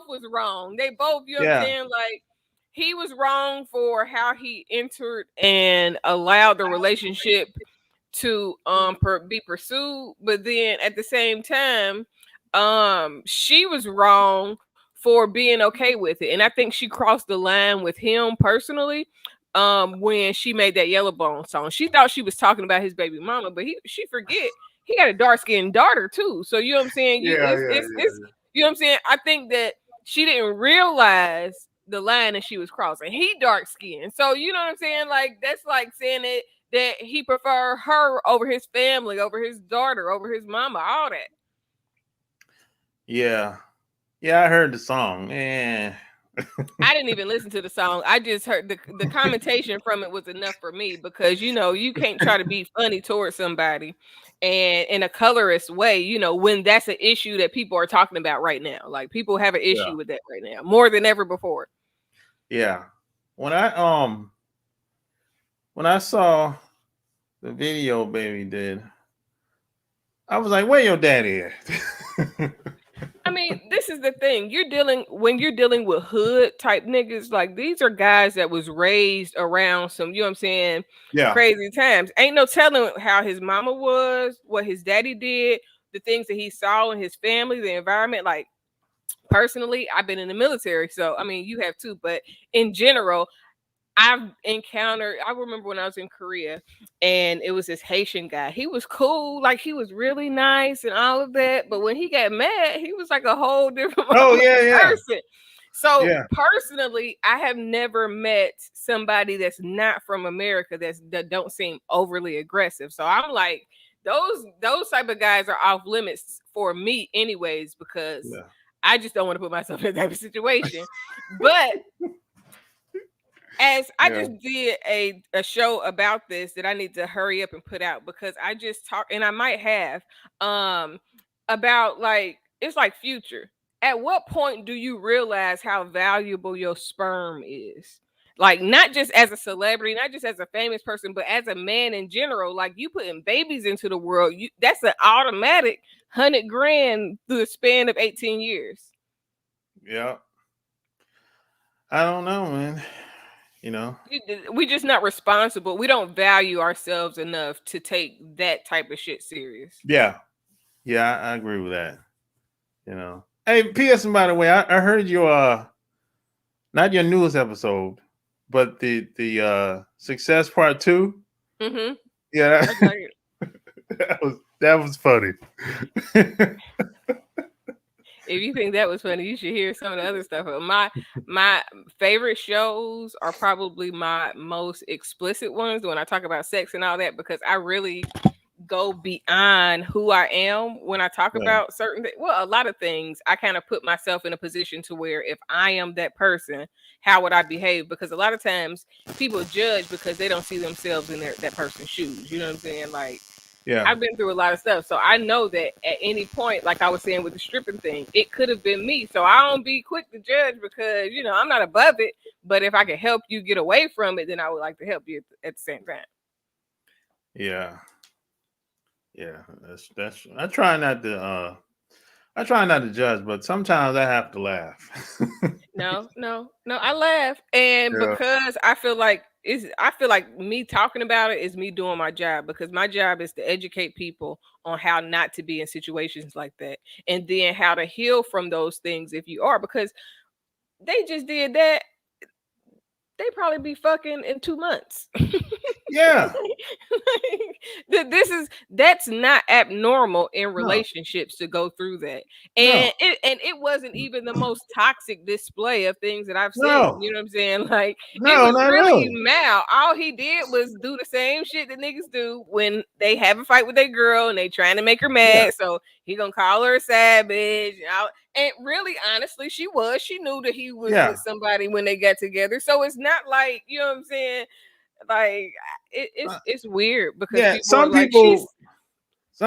was wrong. They both, you know what I'm saying? Like, he was wrong for how he entered and allowed the relationship to be pursued, but then at the same time, she was wrong for being okay with it, and I think she crossed the line with him personally. When she made that Yellow Bone song, she thought she was talking about his baby mama, but she forget he got a dark skinned daughter too. So you know what I'm saying? It's you know what I'm saying? I think that she didn't realize the line that she was crossing. He dark skinned, so you know what I'm saying? Like that's like saying that he preferred her over his family, over his daughter, over his mama, all that. Yeah. Yeah, I heard the song. Man. I didn't even listen to the song. I just heard the commentation from it was enough for me, because you know you can't try to be funny towards somebody and in a colorist way, you know, when that's an issue that people are talking about right now. Like people have an issue with that right now more than ever before. Yeah. When I saw the video Baby did, I was like, where your daddy at? I mean, this is the thing. When you're dealing with hood type niggas, like these are guys that was raised around some, you know what I'm saying, crazy times. Ain't no telling how his mama was, what his daddy did, the things that he saw in his family, the environment. Like personally, I've been in the military, so I mean, you have too, but in general, I remember when I was in Korea and it was this Haitian guy. He was cool, like he was really nice and all of that. But when he got mad, he was like a whole different person. So personally, I have never met somebody that's not from America that don't seem overly aggressive. So I'm like, those type of guys are off limits for me anyways, because I just don't want to put myself in that type of situation. But as I just did a show about this that I need to hurry up and put out, because I just talked, and I might have, about like, it's like Future. At what point do you realize how valuable your sperm is? Like not just as a celebrity, not just as a famous person, but as a man in general. Like you putting babies into the world, that's an automatic $100,000 through the span of 18 years. Yeah. I don't know, man. You know, we just not responsible. We don't value ourselves enough to take that type of shit serious. Yeah, I agree with that. You know, hey, P.S. And by the way, I heard your not your newest episode, but the Success Part 2. Mm-hmm. Yeah, that was funny. If you think that was funny, you should hear some of the other stuff. My favorite shows are probably my most explicit ones when I talk about sex and all that, because I really go beyond who I am when I talk about certain a lot of things. I kind of put myself in a position to where if I am that person, how would I behave? Because a lot of times people judge because they don't see themselves in that person's shoes. You know what I'm saying? Like, I've been through a lot of stuff, so I know that at any point, like I was saying with the stripping thing, it could have been me. So I don't be quick to judge, because you know I'm not above it. But if I can help you get away from it, then I would like to help you at the same time. Yeah, that's. I try not to judge, but sometimes I have to laugh. No, I laugh, and because I feel like me talking about it is me doing my job, because my job is to educate people on how not to be in situations like that, and then how to heal from those things if you are, because they just did that. They probably be fucking in 2 months. Yeah. That's not abnormal in relationships to go through that. And it wasn't even the most toxic display of things that I've seen. You know what I'm saying? Like it was really mild. All he did was do the same shit that niggas do when they have a fight with their girl and they trying to make her mad. So he gonna call her a savage. And really, honestly, she knew that he was with somebody when they got together. So it's not like, you know what I'm saying? Like it's weird, because some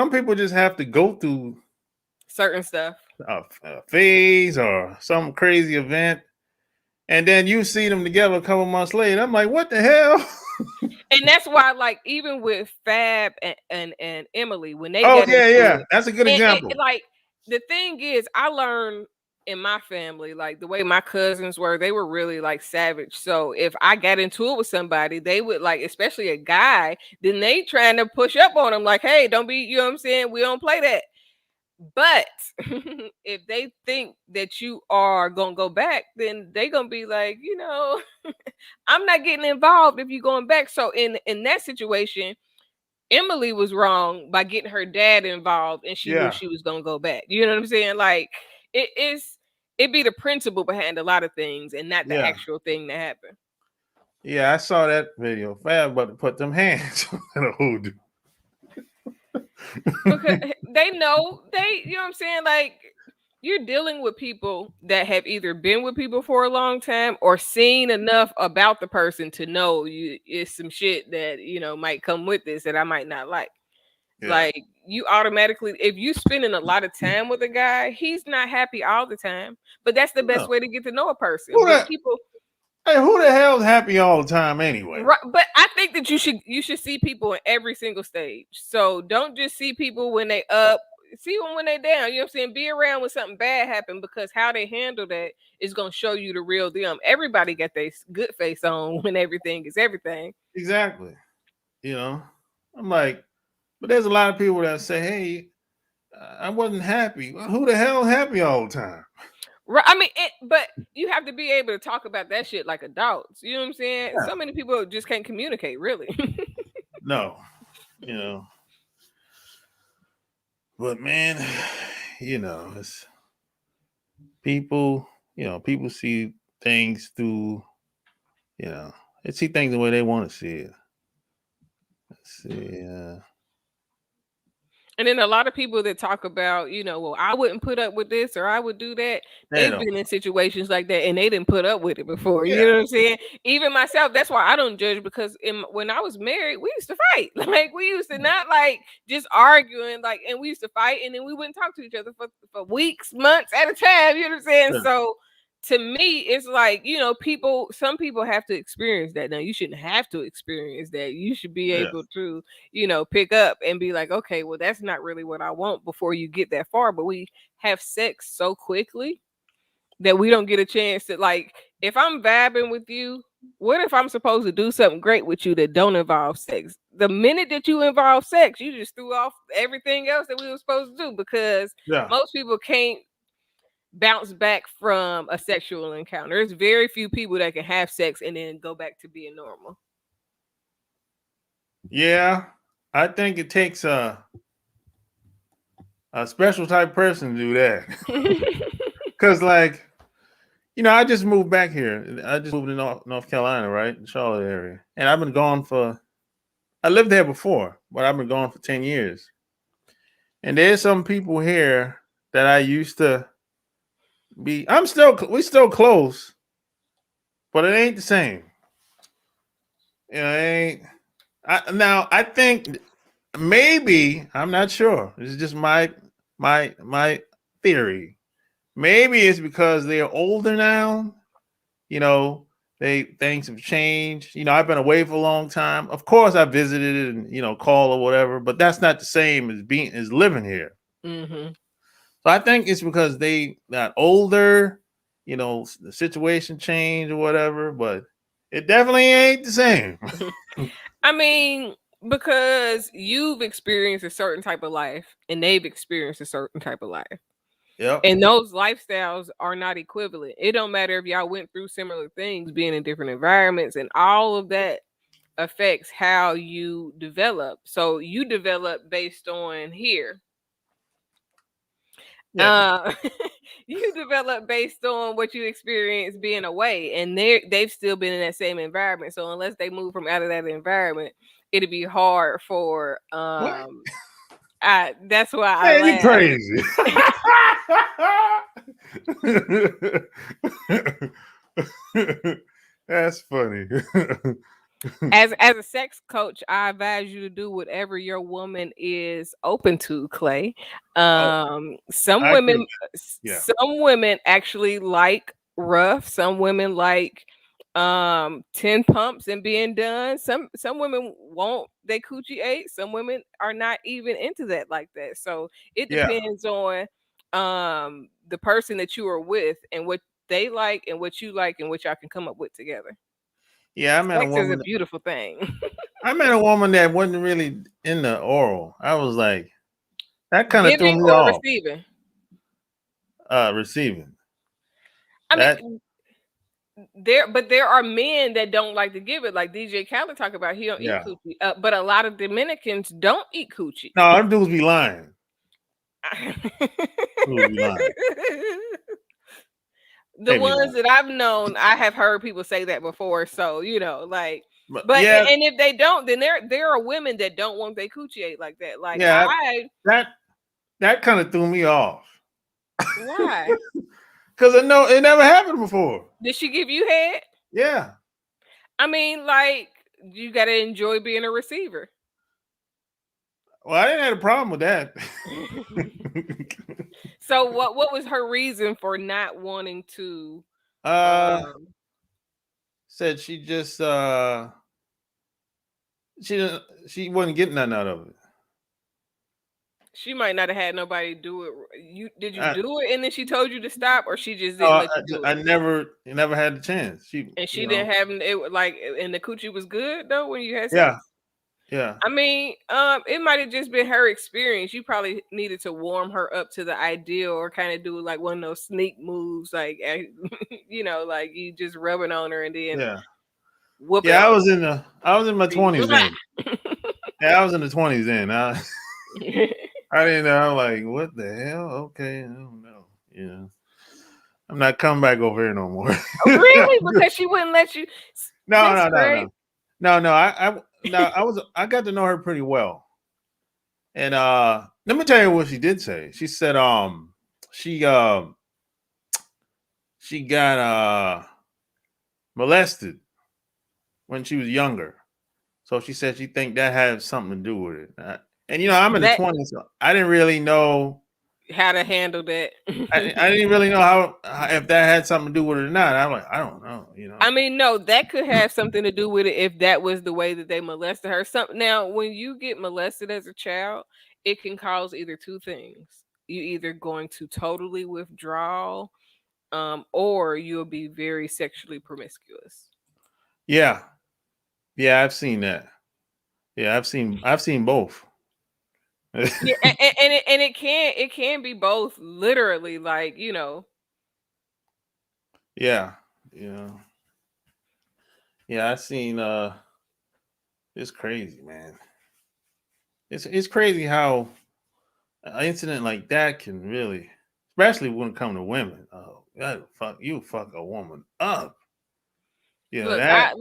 people just have to go through certain stuff, a phase or some crazy event, and then you see them together a couple months later. I'm like, what the hell? And that's why, like, even with Fab and Emily, when they that's a good example. Like the thing is, I learned in my family, like the way my cousins were, they were really like savage. So if I got into it with somebody, they would like, especially a guy, then they trying to push up on them, like, hey, don't be, you know what I'm saying? We don't play that. But if they think that you are gonna go back, then they gonna be like, I'm not getting involved if you're going back. So in that situation, Emily was wrong by getting her dad involved, and she knew Yeah. she was gonna go back. You know what I'm saying? Like it be the principle behind a lot of things, and not the Yeah. actual thing that happened. Yeah, I saw that video. Fab, but to put them hands on the hoodoo. Because they know you know what I'm saying? Like you're dealing with people that have either been with people for a long time or seen enough about the person to know it's some shit that might come with this that I might not like. Yeah. Like you automatically, if you spending a lot of time with a guy, he's not happy all the time. But that's the best No. way to get to know a person. Who But that? people, Hey, who the hell's happy all the time anyway? right? But I think that you should see people in every single stage. So don't just see people when they up. See them when they down. You know what I'm saying? Be around when something bad happened, because how they handle that is gonna show you the real them. Everybody got their good face on when everything is everything. Exactly. You know, I'm like, but there's a lot of people that say, "Hey, I wasn't happy." Well, who the hell happy all the time? Right. I mean, but you have to be able to talk about that shit like adults. You know what I'm saying? Yeah. So many people just can't communicate, really. No, you know. But man, it's people. People see things through. They see things the way they want to see it. Let's see. And then a lot of people that talk about, well, I wouldn't put up with this or I would do that. They They've don't. been in situations like that and they didn't put up with it before. Yeah. You know what I'm saying? Even myself, that's why I don't judge, because when I was married, we used to fight. Like we used to not like just arguing, like, and we used to fight and then we wouldn't talk to each other for weeks, months at a time. You know what I'm saying? Yeah. So to me, it's like, some people have to experience that. Now, you shouldn't have to experience that. You should be Yeah. able to pick up and be like, okay, well, that's not really what I want before you get that far. But we have sex so quickly that we don't get a chance to, like, if I'm vibing with you, what if I'm supposed to do something great with you that don't involve sex? The minute that you involve sex, you just threw off everything else that we were supposed to do, because Yeah. most people can't bounce back from a sexual encounter. There's very few people that can have sex and then go back to being normal. Yeah. I think it takes a special type person to do that. Because, like, I just moved back here. I just moved to North Carolina, right? The Charlotte area. And I've been gone I lived there before, but I've been gone for 10 years. And there's some people here that I used to we still close, but it ain't the same. It ain't. I think maybe, I'm not sure. This is just my theory. Maybe it's because they're older now. Things have changed. I've been away for a long time. Of course, I visited and call or whatever, but that's not the same as living here. Mm-hmm. So I think it's because they got older. The situation changed or whatever, but it definitely ain't the same. I mean, because you've experienced a certain type of life and they've experienced a certain type of life. Yep. And those lifestyles are not equivalent. It don't matter if y'all went through similar things, being in different environments, and all of that affects how you develop. So you develop based on here. Yeah. You develop based on what you experience being away, and they've still been in that same environment. So unless they move from out of that environment, it'd be hard for What? that's why I Man, you crazy. That's funny. as a sex coach, I advise you to do whatever your woman is open to, Clay. Some I agree women with that. Yeah. some women actually like rough. Some women like 10 pumps and being done. Some women want they coochie ate. Some women are not even into that like that. So it Yeah. depends on the person that you are with and what they like and what you like and what y'all can come up with together. Yeah, I met a Sex is a woman. beautiful thing. I met a woman that wasn't really in the oral. I was like, that kind of threw Giving me or off. receiving. Receiving I mean, that. there are men that don't like to give it, like DJ Khaled talk about. He don't eat Yeah. coochie, but a lot of Dominicans don't eat coochie. No, them dudes be lying. Dudes be lying. The They be ones lying. that I've known, I have heard people say that before. So like, But but yeah, and if they don't, then there are women that don't want their coochie ate like that. Like yeah, that kind of threw me off why because I know it never happened before. did she give you head? Yeah. I mean, like you got to enjoy being a receiver. Well, I didn't have a problem with that. So what was her reason for not wanting to? uh, Um, said she just she wasn't getting nothing out of it. she might not have had nobody do it. Did you I, do it and then she told you to stop, or she just no, didn't let you do I it? never had the chance. And she didn't have it like, and the coochie was good though when you had Yeah, sex. yeah, I mean, it might have just been her experience. You probably needed to warm her up to the ideal, or kind of do like one of those sneak moves, like like you just rubbing on her and then yeah, whooping yeah. on I was in my her. 20s then. Yeah, I was in the 20s then. I didn't know. I'm like, what the hell? Okay, I don't know. Yeah, I'm not coming back over here no more. Really? Because she wouldn't let you. No, That's no, no, great. no, no. I got to know her pretty well, and let me tell you what she did say. She said, she she got molested when she was younger, so she said she think that had something to do with it. And I'm in the That 20s, so I didn't really know. how to handle that. I didn't really know how if that had something to do with it or not. I'm like, I don't know. I mean, no, that could have something to do with it if that was the way that they molested her. Now, when you get molested as a child, it can cause either two things. You either going to totally withdraw, or you'll be very sexually promiscuous. Yeah, yeah, I've seen that. Yeah, I've seen both. Yeah, and it can be both, literally, like Yeah, yeah, yeah. I've seen. It's crazy, man. It's crazy how an incident like that can really, especially when it comes to women. Oh, God, fuck a woman up. Look, That.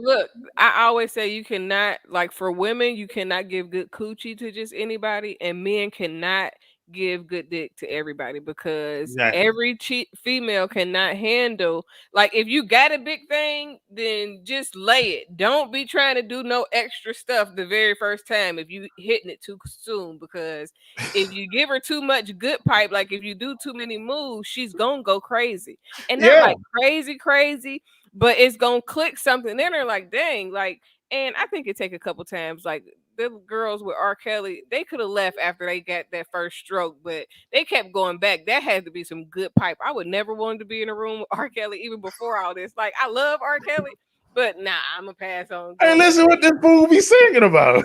I always say you cannot, like, for women, you cannot give good coochie to just anybody, and men cannot give good dick to everybody, because Exactly. every female cannot handle, like, if you got a big thing, then just lay it. Don't be trying to do no extra stuff the very first time if you hitting it too soon, because if you give her too much good pipe, like if you do too many moves, she's gonna go crazy. And not Yeah, like crazy, crazy, but it's gonna click something in her, like, dang, like. And I think it take a couple times, like the girls with R. Kelly, they could have left after they got that first stroke, but they kept going back. That had to be some good pipe. I would never want to be in a room with R. Kelly even before all this. Like, I love R. Kelly, but nah, I'm gonna pass on hey, going listen what backstage. this fool be singing about.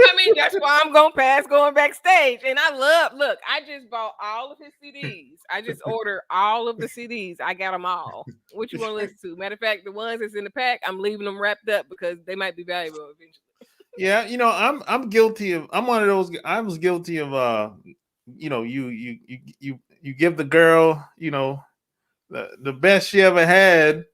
I mean, that's why I'm gonna pass going backstage. And look, I just bought all of his CDs. I just ordered all of the CDs. I got them all. What you want to listen to? Matter of fact, the ones that's in the pack, I'm leaving them wrapped up because they might be valuable eventually. Yeah, I'm guilty of. I'm one of those. I was guilty of. You give the girl, the best she ever had,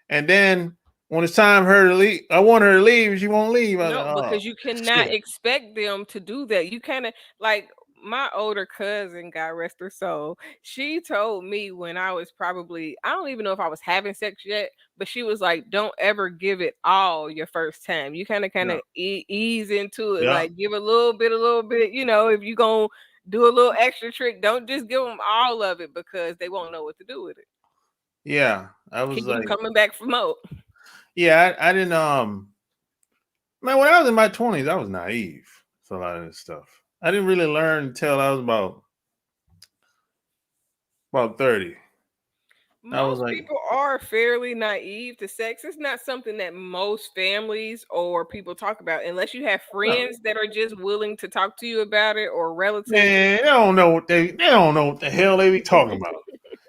and then when it's time for her to leave, I want her to leave. She won't leave. I was like, No, oh because you cannot shit. expect them to do that. You kind of like my older cousin, God rest her soul. She told me when I was probably, I don't even know if I was having sex yet, but she was like, "Don't ever give it all your first time. You kind Yeah, of ease into it, yeah, like give a little bit, a little bit. If you gonna do a little extra trick, don't just give them all of it because they won't know what to do with it. yeah. I was Keep them like, coming back for more." yeah, I didn't. Man, when I was in my 20s, I was naive to a lot of this stuff. I didn't really learn until I was about about 30. I was Most like, people are fairly naive to sex. It's not something that most families or people talk about unless you have no, friends that are just willing to talk to you about it or relatives. man, they don't know what the hell they be talking about.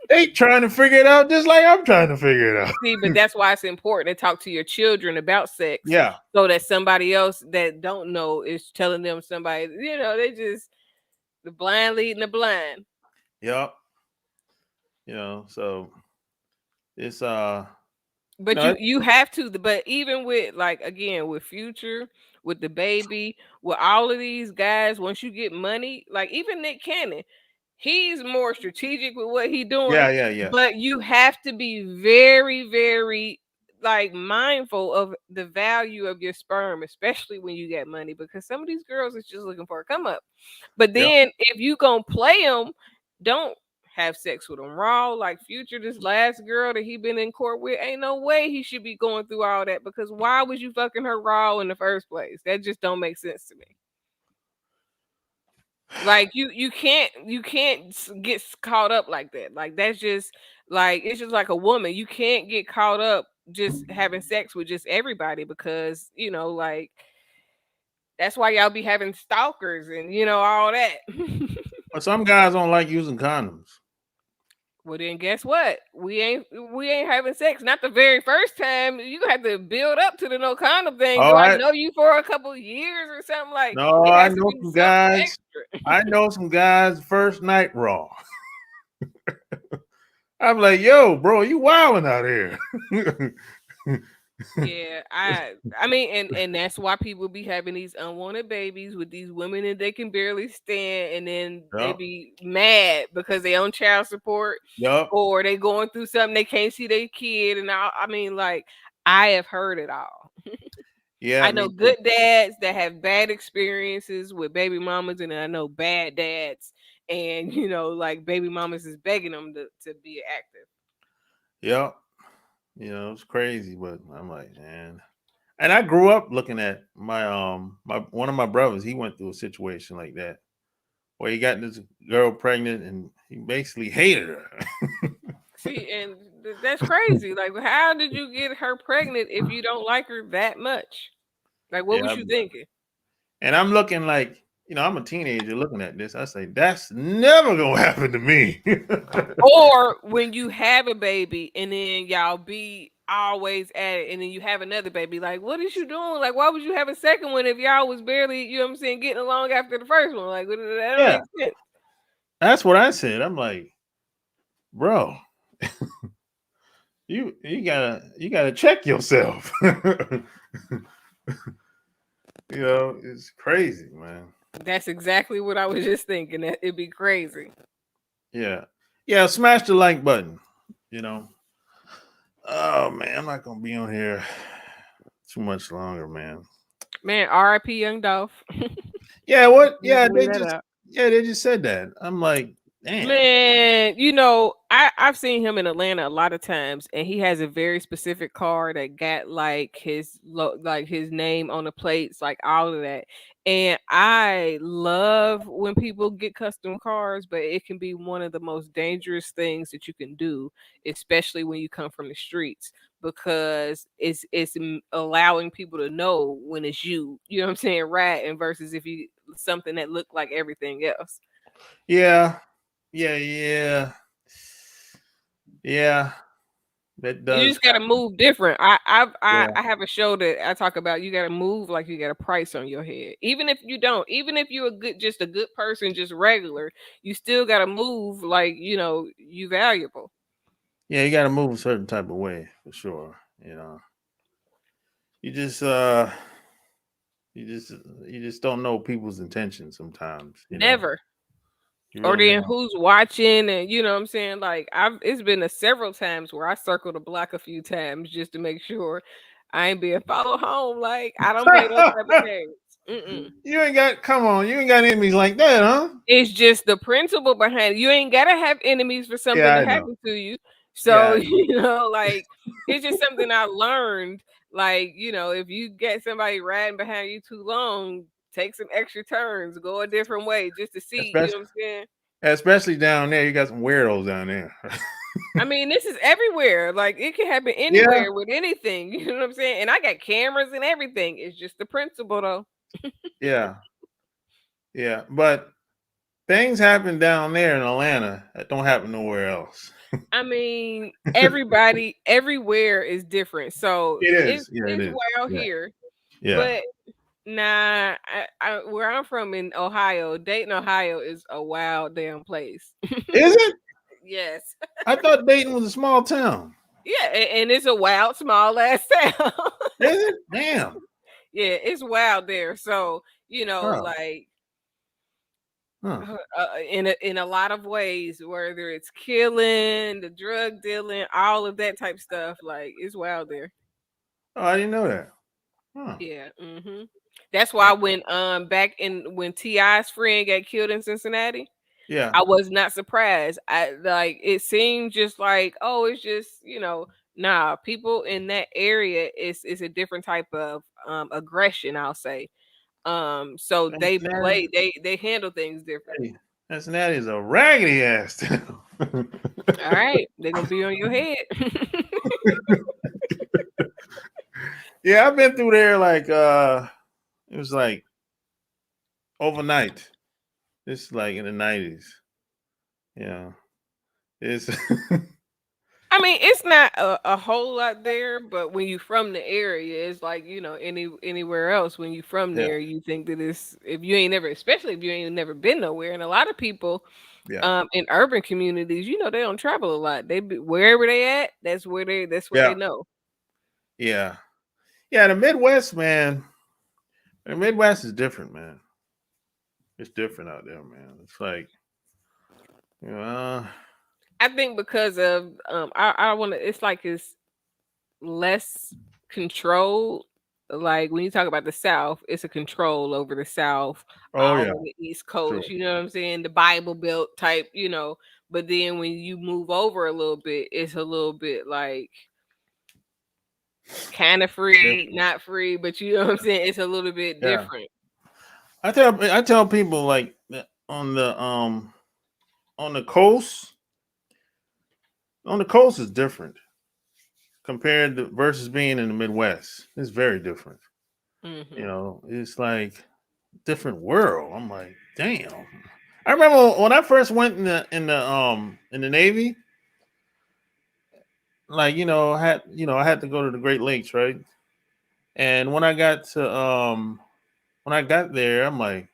They trying to figure it out just like I'm trying to figure it out. See, but that's why it's important to talk to your children about sex Yeah. so that somebody else that don't know is telling them somebody, they just the blind leading the blind. Yep. So it's But no, you have to, but even with like again with Future, with the baby, with all of these guys, once you get money, like even Nick Cannon, he's more strategic with what he's doing, yeah. but you have to be very, very like mindful of the value of your sperm, especially when you get money, because some of these girls is just looking for a come up. But Yep. then if you gonna play them, don't have sex with them raw. Like Future, this last girl that he been in court with, ain't no way he should be going through all that because why was you fucking her raw in the first place? That just don't make sense to me. Like you can't get caught up like that. Like that's just like it's just like a woman. You can't get caught up just having sex with just everybody because like that's why y'all be having stalkers and all that. But some guys don't like using condoms. Well then guess what? We ain't having sex. Not the very first time. You gonna have to build up to the no condom thing. Oh, Do I I know you for a couple of years or something? Like no, it I has to know be some something guys. extra. I know some guys first night raw. I'm like, yo, bro, you wilding out here. Yeah, I mean, and that's why people be having these unwanted babies with these women that they can barely stand, and then they Yep. be mad because they on child support Yep. or they going through something they can't see their kid, and I mean, like I have heard it all. Yeah, I me know too. good dads that have bad experiences with baby mamas, and I know bad dads, and like baby mamas is begging them to be active. Yep. It's crazy, but I'm like, man. And I grew up looking at my one of my brothers. He went through a situation like that where he got this girl pregnant, and he basically hated her. See, and that's crazy. Like, how did you get her pregnant if you don't like her that much? Like, what Yeah, was you thinking? and I'm looking like, I'm a teenager looking at this. I say, that's never gonna happen to me. Or when you have a baby and then y'all be always at it, and then you have another baby, like, what is you doing? Like, why would you have a second one if y'all was barely, you know what I'm saying, getting along after the first one? Like, that don't Yeah, make sense. that's what I said. I'm like, bro, you gotta check yourself. It's crazy, man. That's exactly what I was just thinking. That it'd be crazy. Yeah. Yeah, smash the like button. You know. Oh man, I'm not gonna be on here too much longer, man. Man, R.I.P. Young Dolph. Yeah, what? Need Yeah, to leave that out. they just said that. I'm like, damn. Man, I've seen him in Atlanta a lot of times, and he has a very specific car that got like like his name on the plates, like all of that. And I love when people get custom cars, but it can be one of the most dangerous things that you can do, especially when you come from the streets, because it's allowing people to know when it's you. You know what I'm saying, right? And versus if you something that looked like everything else. Yeah. Yeah. Yeah. That You does just gotta happen. move different. I Yeah. I have a show that I talk about. You gotta move like you got a price on your head. Even if you don't, even if you're just a good person, just regular, you still gotta move like you valuable. Yeah, you gotta move a certain type of way for sure. You just you just don't know people's intentions sometimes. Never. You Or really then don't. who's watching, and you know what I'm saying? Like it's been several times where I circled the block a few times just to make sure I ain't being followed home. Like I don't play those type of games. Mm-mm. You ain't got come on, you ain't got enemies like that, huh? It's just the principle behind it. You ain't gotta have enemies for something Yeah, to I know. happen to you. So, Yeah, like it's just something I learned. Like, if you get somebody riding behind you too long, take some extra turns, go a different way just to see, you know especially what I'm saying? Especially down there, you got some weirdos down there. I mean, this is everywhere. Like it can happen Yeah, anywhere with anything. You know what I'm saying? And I got cameras and everything. It's just the principle, though. yeah, yeah. But things happen down there in Atlanta that don't happen nowhere else. I mean, everybody everywhere is different. So It it's is. Yeah, it it's is. wild Yeah, here, yeah. but nah, where I'm from in Ohio, Dayton, Ohio is a wild damn place. Is it? Yes. I thought Dayton was a small town. Yeah, and it's a wild small ass town. Is it? Damn. Yeah, it's wild there. So, Oh, like huh. in a lot of ways, whether it's killing, the drug dealing, all of that type stuff, like it's wild there. Oh, I didn't know that. Huh. Yeah. That's why back in when Ti's friend got killed in Cincinnati, Yeah. I was not surprised. I like it seemed just like, oh, it's just, nah, people in that area is a different type of aggression, I'll say. So Cincinnati, they handle things different. Cincinnati is a raggedy ass town. All right, they're gonna be on your head. Yeah, I've been through there like it was like overnight. It's like in the 90s. Yeah. It's I mean, it's not a whole lot there, but when you from the area, it's like, anywhere else. When you from yeah, there, you think that it's if you ain't never, especially if you ain't never been nowhere. And a lot of people, yeah, in urban communities, they don't travel a lot. They be wherever they at. That's what they yeah, know. yeah. Yeah, the Midwest, man. The Midwest is different, man. It's different out there, man. It's like, you know, I think because of I want to. It's like it's less control. Like when you talk about the South, it's a control over the South, oh all yeah, of the East true. Coast. You know what I'm saying? The Bible Belt type. But then when you move over a little bit, it's a little bit like kind of free, Different. not free, but you know what I'm saying? It's a little bit Yeah. different. I tell people like that on the coast, is different compared to versus being in the Midwest. It's very different. Hmm. It's like different world. I'm like, damn. I remember when I first went in the Navy, like I had to go to the Great Lakes, right? And when I got there, I'm like,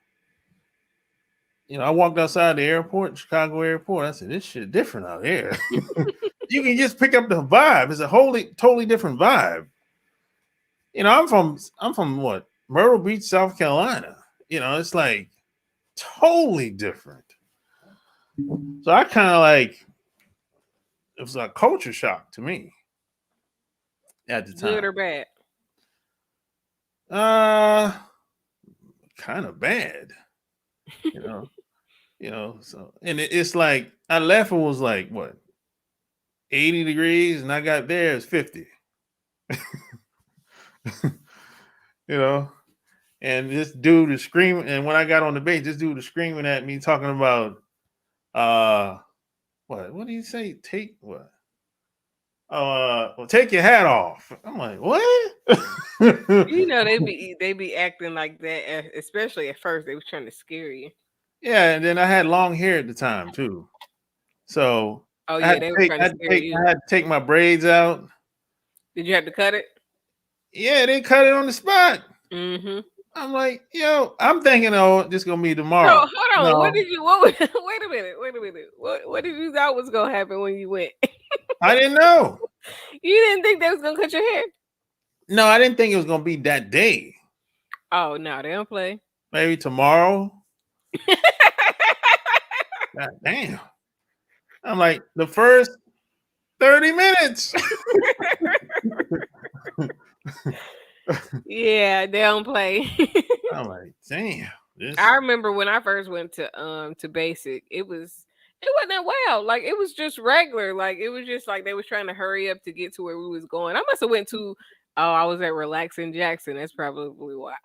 I walked outside the airport, Chicago airport. I said, this shit different out here. You can just pick up the vibe. It's a totally different vibe. I'm from what? Myrtle Beach, South Carolina. It's like totally different. So I kind of like it was a culture shock to me at the Good time. or bad? Uh kind of bad, you know. So and it's like I left, it was like what, 80 degrees, and I got there it's 50. you know. And this dude is screaming, and when I got on the base, this dude is screaming at me talking about what did he say? Take what? Well, take your hat off. I'm like, what? They be acting like that, especially at first. They was trying to scare you. Yeah, and then I had long hair at the time too. So Oh yeah, they were trying to scare you. I had to take my braids out. Did you have to cut it? Yeah, they cut it on the spot. Mm-hmm. I'm like, I'm thinking, oh, this gonna be So tomorrow. hold on. What No, did you? What? Wait a minute. Wait a minute. What did you thought was gonna happen when you went? I didn't know. You didn't think they was gonna cut your hair? No, I didn't think it was gonna be that day. Oh no, they don't play. Maybe tomorrow. God damn. I'm like, the first 30 minutes. Yeah, they don't play. I'm like, damn. This I remember when I first went to basic, it wasn't that wild. Like it was just regular. Like it was just like they was trying to hurry up to get to where we was going. I must have went to I was at Relaxing Jackson. That's probably why.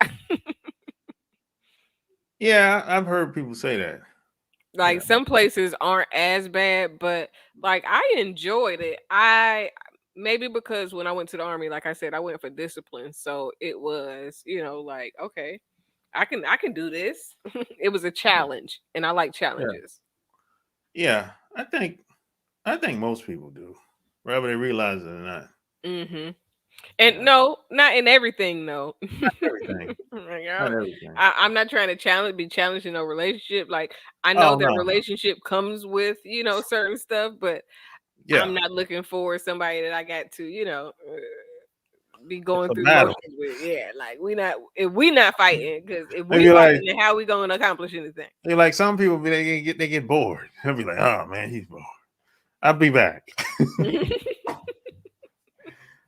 Yeah, I've heard people say that. Like some places aren't as bad, but like I enjoyed it. I maybe because when I went to the army, like I said, I went for discipline. So it was, like, okay, I can do this. It was a challenge and I like Yeah. challenges. Yeah. I think most people do, whether they realize it or not. Mhm. And Yeah. no, not in everything though. Not everything. Like, Not everything. I'm not trying to be challenged in a relationship. Like I know Oh that no, no. relationship comes with, certain stuff, but I'm Yeah. not looking for somebody that I got to, be It's going a through the battle. motions with. Yeah, like we not fighting, because if They we be like fighting, then how we gonna accomplish anything? some people they get bored. They'll be like, oh man, he's bored. I'll be back.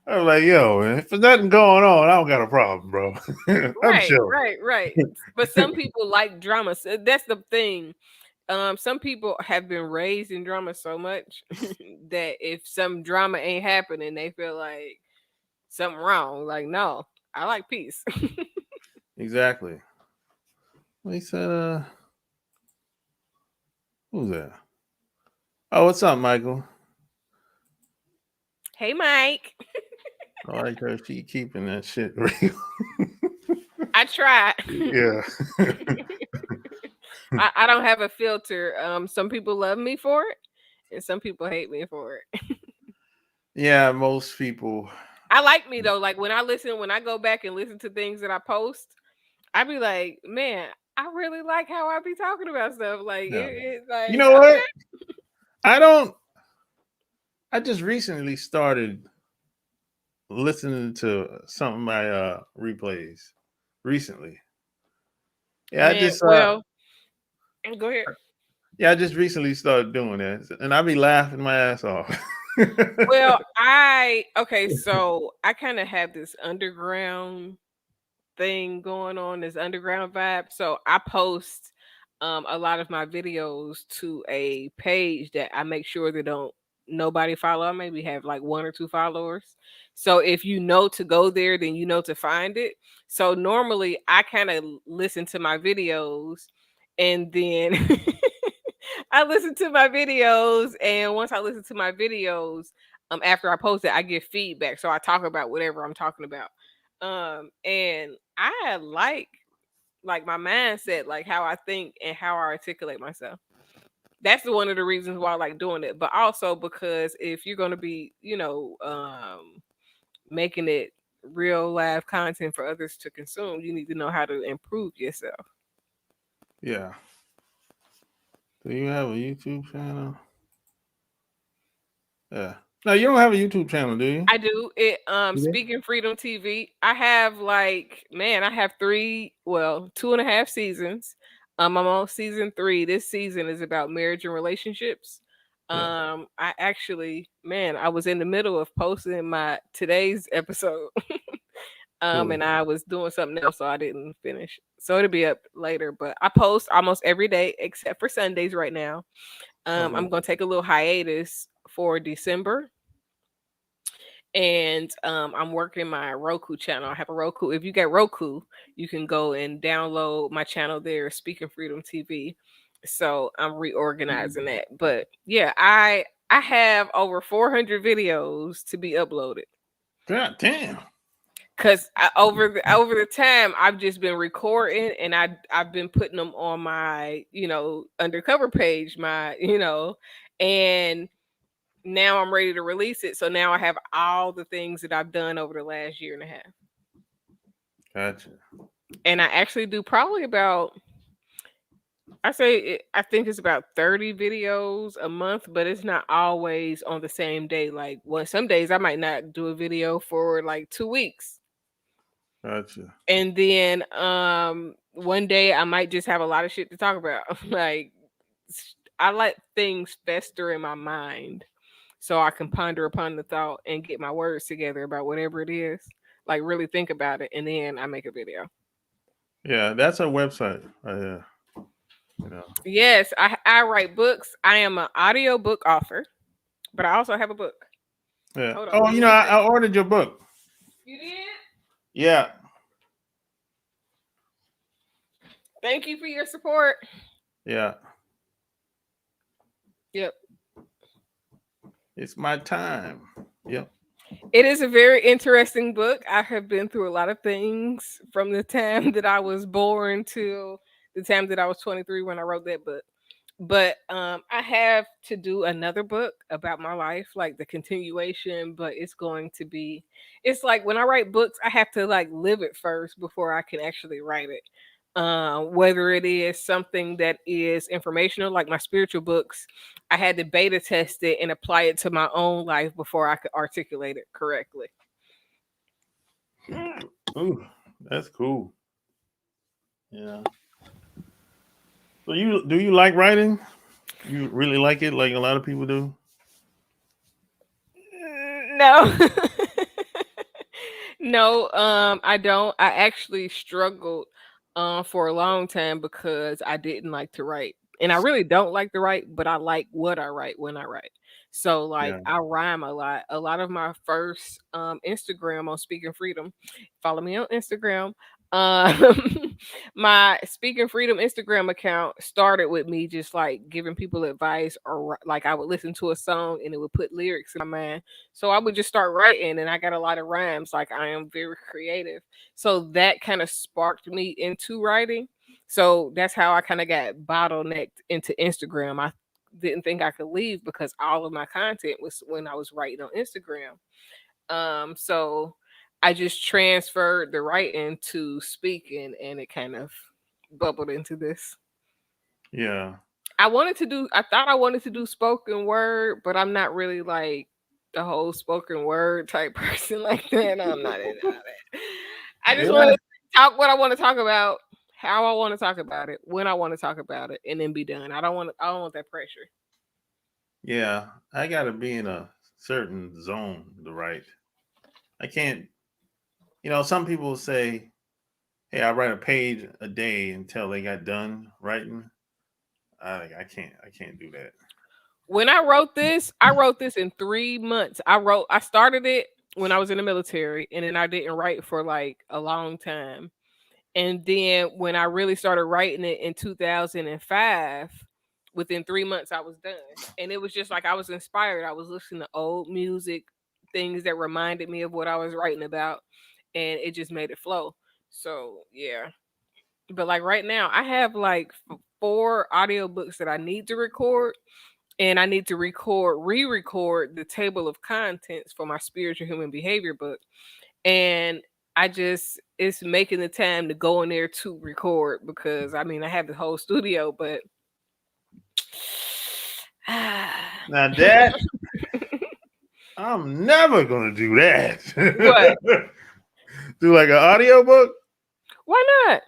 I'm like, yo, if there's nothing going on, I don't got a problem, bro. I'm Right, chill. right, right. But some people like drama. So that's the thing. Some people have been raised in drama so much that if some drama ain't happening, they feel like something wrong. Like, no, I like peace. Exactly. He said, who's that? Oh, what's up, Michael? Hey, Mike. I like her. She keeping that shit real. I try. Yeah. I don't have a filter. Some people love me for it, and some people hate me for it. Yeah, most people. I like me though. Like when I go back and listen to things that I post, I be like, man, I really like how I be talking about stuff. Like Yeah. it's You like, know what? okay. I don't. I just recently started listening to some of my replays. Recently, yeah, I Man, just well, go ahead. yeah, I just recently started doing that, and I be laughing my ass off. Well, okay, so I kind of have this underground thing going on, this underground vibe. So I post a lot of my videos to a page that I make sure that don't nobody follow. I maybe have like one or two followers. So if you know to go there, then you know to find it. So normally I kind of listen to my videos and then I listen to my videos, and once I listen to my videos, after I post it, I get feedback. So I talk about whatever I'm talking about. And I like my mindset, like how I think and how I articulate myself. That's one of the reasons why I like doing it. But also because if you're gonna be, making it real live content for others to consume, you need to know how to improve yourself. Yeah. Do you have a YouTube channel? Yeah. No, you don't have a YouTube channel, do you? I do it. You do? Speaking Freedom TV. I have like, man, I have three, well, 2.5 seasons. I'm on season 3. This season is about marriage and relationships. Yeah. I actually, man, I was in the middle of posting my today's episode. Cool. And I was doing something else, so I didn't finish. So it'll be up later. But I post almost every day except for Sundays right now. Okay. I'm gonna take a little hiatus for December, and I'm working my Roku channel. I have a Roku. If you get Roku, you can go and download my channel there, Speaking Freedom TV. So I'm reorganizing that. But yeah, I have over 400 videos to be uploaded. God damn. Cause over the time I've just been recording, and I've been putting them on my undercover page, my and now I'm ready to release it. So now I have all the things that I've done over the last year and a half. Gotcha. And I actually do probably about, I think it's about 30 videos a month, but it's not always on the same day. Like some days I might not do a video for like 2 weeks. Gotcha. And then one day I might just have a lot of shit to talk about. Like I let things fester in my mind so I can ponder upon the thought and get my words together about whatever it is. Like really think about it, and then I make a video. Yeah, that's a website. You know. Yes, I write books. I am an audio book author, but I also have a book. Yeah. Hold on, Oh, give me one second. I ordered your book. You did? Yeah. Thank you for your support. Yeah. Yep. It's my time. Yep. It is a very interesting book. I have been through a lot of things from the time that I was born to the time that I was 23 when I wrote that book. But I have to do another book about my life, like the continuation, but it's going to be it's like when I write books, I have to like live it first before I can actually write it. Whether it is something that is informational, like my spiritual books, I had to beta test it and apply it to my own life before I could articulate it correctly. Ooh, that's cool. Yeah. So you like writing? You really like it, like a lot of people do? No. No, I don't. I actually struggled for a long time because I didn't like to write. And I really don't like to write, but I like what I write when I write. So like Yeah. I rhyme a lot. A lot of my first Instagram on Speaking Freedom, follow me on Instagram. Um my Speaking Freedom Instagram account started with me just like giving people advice or like I would listen to a song and it would put lyrics in my mind, so I would just start writing and I got a lot of rhymes. Like I am very creative. So that kind of sparked me into writing. So that's how I kind of got bottlenecked into Instagram. I didn't think I could leave because all of my content was when I was writing on Instagram. So I just transferred the writing to speaking and it kind of bubbled into this. Yeah. I thought I wanted to do spoken word, but I'm not really like the whole spoken word type person like that. I'm not into all that. I just want Really? to talk what I want to talk about, how I want to talk about it, when I want to talk about it, and then be done. I don't want that pressure. Yeah. I gotta be in a certain zone to write. I can't. Some people say, "Hey, I write a page a day until they got done writing." I can't. I can't do that. When I wrote this in 3 months. I started it when I was in the military and then I didn't write for like a long time. And then when I really started writing it in 2005, within 3 months I was done. And it was just like I was inspired. I was listening to old music, things that reminded me of what I was writing about, and it just made it flow. So yeah. But like right now, I have like four audiobooks that I need to record, and I need to re-record the table of contents for my spiritual human behavior book. And I just it's making the time to go in there to record because I mean I have the whole studio, but Now that I'm never gonna do that. what? Do like an audiobook? Why not?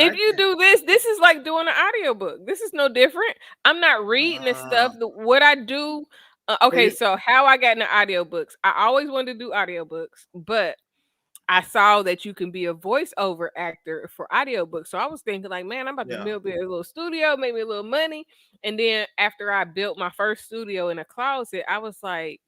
I If you do this, this is like doing an audiobook. This is no different. I'm not reading the stuff. What I do, well, okay, so how I got into audiobooks. I always wanted to do audiobooks, but I saw that you can be a voiceover actor for audiobooks. So I was thinking, like, man, I'm about to yeah. build me a little studio, make me a little money. And then after I built my first studio in a closet, I was like,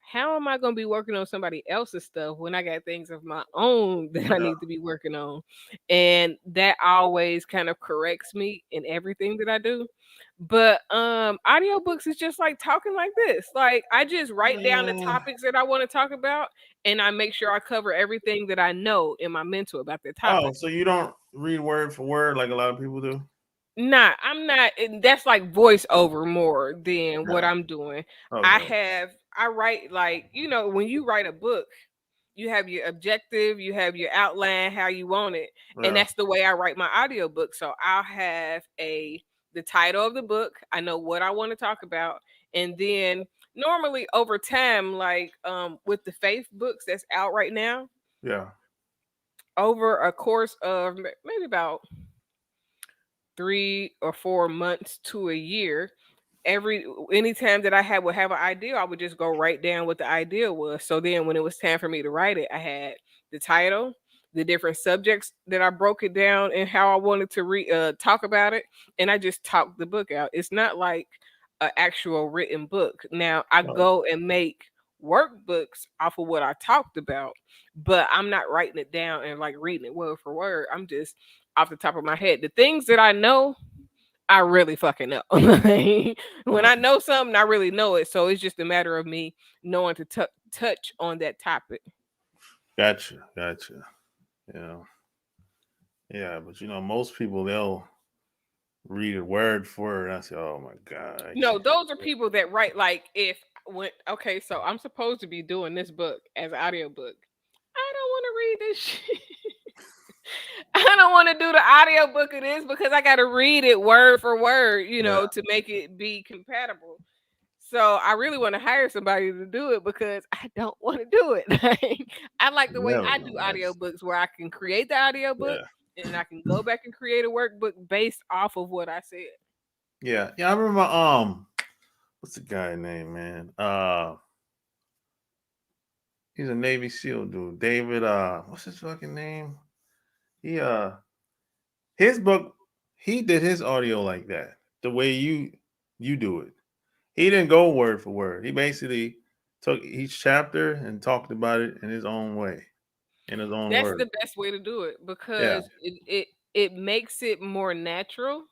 how am I going to be working on somebody else's stuff when I got things of my own that I Yeah. need to be working on? And that always kind of corrects me in everything that I do. But audiobooks is just like talking like this. Like I just write down the Uh, topics that I want to talk about and I make sure I cover everything that I know in my mental about the oh, topic. so you don't read word for word like a lot of people do? Nah, I'm not. That's like voiceover more than what Yeah. I'm doing. Okay. I write like, when you write a book, you have your objective, you have your outline, how you want it. And Yeah. that's the way I write my audiobook. So I'll have the title of the book. I know what I want to talk about. And then normally over time, like with the faith books that's out right now, Yeah. over a course of maybe about 3 or 4 months to a year, every anytime that would have an idea, I would just go write down what the idea was. So then when it was time for me to write it, I had the title, the different subjects that I broke it down and how I wanted to talk about it, and I just talked the book out. It's not like an actual written book. Now I Oh, go and make workbooks off of what I talked about, but I'm not writing it down and like reading it word for word. I'm just off the top of my head. The things that I know, I really fucking know. When I know something, I really know it. So it's just a matter of me knowing to touch on that topic. Gotcha. Yeah. Yeah, but most people they'll read it word for word. I say, oh my god, I No, can't. those are people that write like if when okay, so I'm supposed to be doing this book as an audiobook. I don't want to read this shit. I don't want to do the audiobook of this because I got to read it word for word, Yeah, to make it be compatible. So I really want to hire somebody to do it because I don't want to do it. Like, I like the way never I know. do audiobooks where I can create the audiobook Yeah, and I can go back and create a workbook based off of what I said. yeah. I remember. What's the guy name, man? He's a Navy SEAL dude, David. What's his fucking name? He his book. He did his audio like that, the way you do it. He didn't go word for word. He basically took each chapter and talked about it in his own way, in his own That's words. the best way to do it Yeah, because it makes it more natural.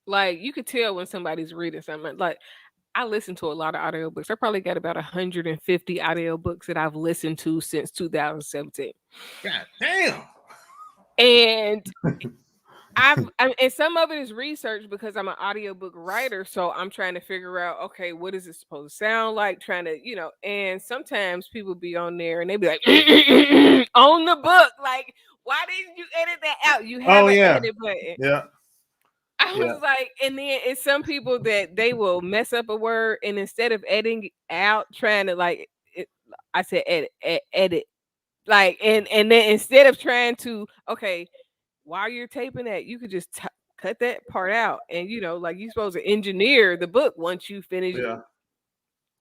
Like you could tell when somebody's reading something. Like I listen to a lot of audiobooks. I probably got about 150 audiobooks that I've listened to since 2017. God damn. And and some of it is research because I'm an audiobook writer, so I'm trying to figure out, okay, what is it supposed to sound like? Trying to, and sometimes people be on there and they be like, on the book, like, why didn't you edit that out? You have Oh an yeah, edit button. yeah, I yeah, was like, and then it's some people that they will mess up a word, and instead of editing out, trying to like, I said edit, edit, like, and then instead of trying to, okay, while you're taping that, you could just cut that part out, and like you're supposed to engineer the book once you finish. yeah.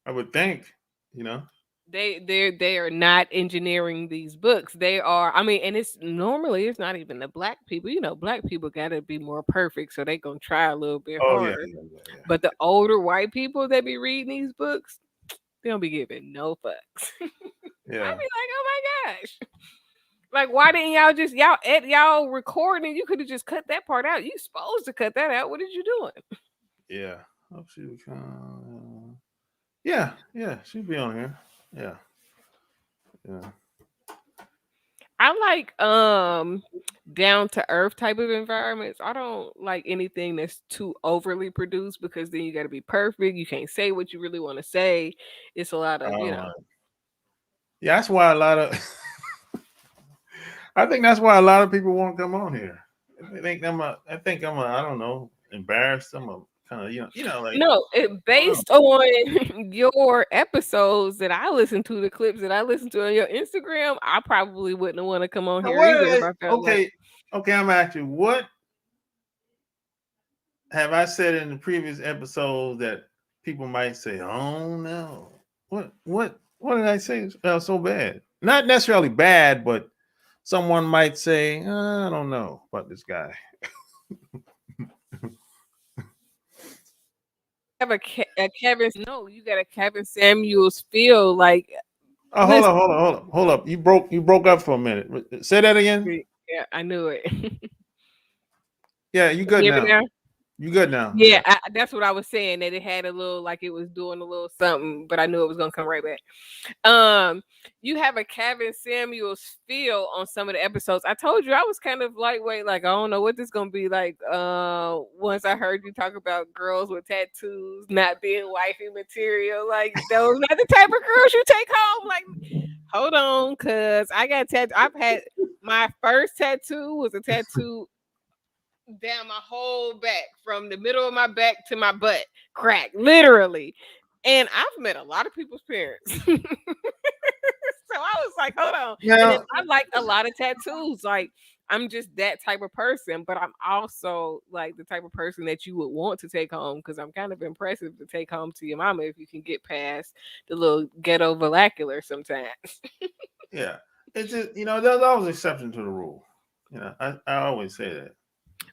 I would think, you know. They are not engineering these books. They are, I mean, and it's not even the black people. Black people gotta be more perfect, so they gonna try a little bit Oh yeah, harder. yeah, yeah, yeah. But the older white people that be reading these books, they don't be giving no fucks. I be Yeah, like, oh my gosh. Like, why didn't y'all recording? You could have just cut that part out. You supposed to cut that out. What did you doing? yeah. Oh, she was yeah, yeah. She'd be on here. Yeah, yeah. I like down to earth type of environments. I don't like anything that's too overly produced because then you got to be perfect. You can't say what you really want to say. It's a lot of, Yeah, that's why a lot of. I think that's why a lot of people won't come on here. They think I'm a. I think I'm a. I don't know. Embarrassed. I'm a kind of. Like. no, it based on your episodes that I listen to, the clips that I listen to on your Instagram, I probably wouldn't want to come on Now, here either if I felt like. okay, okay. I'm asking, what have I said in the previous episodes that people might say, "Oh no, what did I say so bad?" Not necessarily bad, but someone might say, "I don't know about this guy." Have a Kevin. No, you got a Kevin Samuels feel like. Oh, Listen, hold up. You broke up for a minute. Say that again. yeah, I knew it. Yeah, you Can good you hear me now. now? You good now. Yeah, Yeah. that's what I was saying. That it had a little, like it was doing a little something, but I knew it was gonna come right back. You have a Kevin Samuels feel on some of the episodes. I told you I was kind of lightweight, like I don't know what this gonna be like. Once I heard you talk about girls with tattoos not being wifey material, like those not the type of girls you take home. Like, hold on, cause I got tattoo. I've had my first tattoo was a tattoo down my whole back, from the middle of my back to my butt, crack, literally. And I've met a lot of people's parents. So I was like, hold on. And then Now, I like a lot of tattoos. Like, I'm just that type of person, but I'm also like the type of person that you would want to take home because I'm kind of impressive to take home to your mama if you can get past the little ghetto vernacular sometimes. yeah, it's just there's always exception to the rule. I always say that.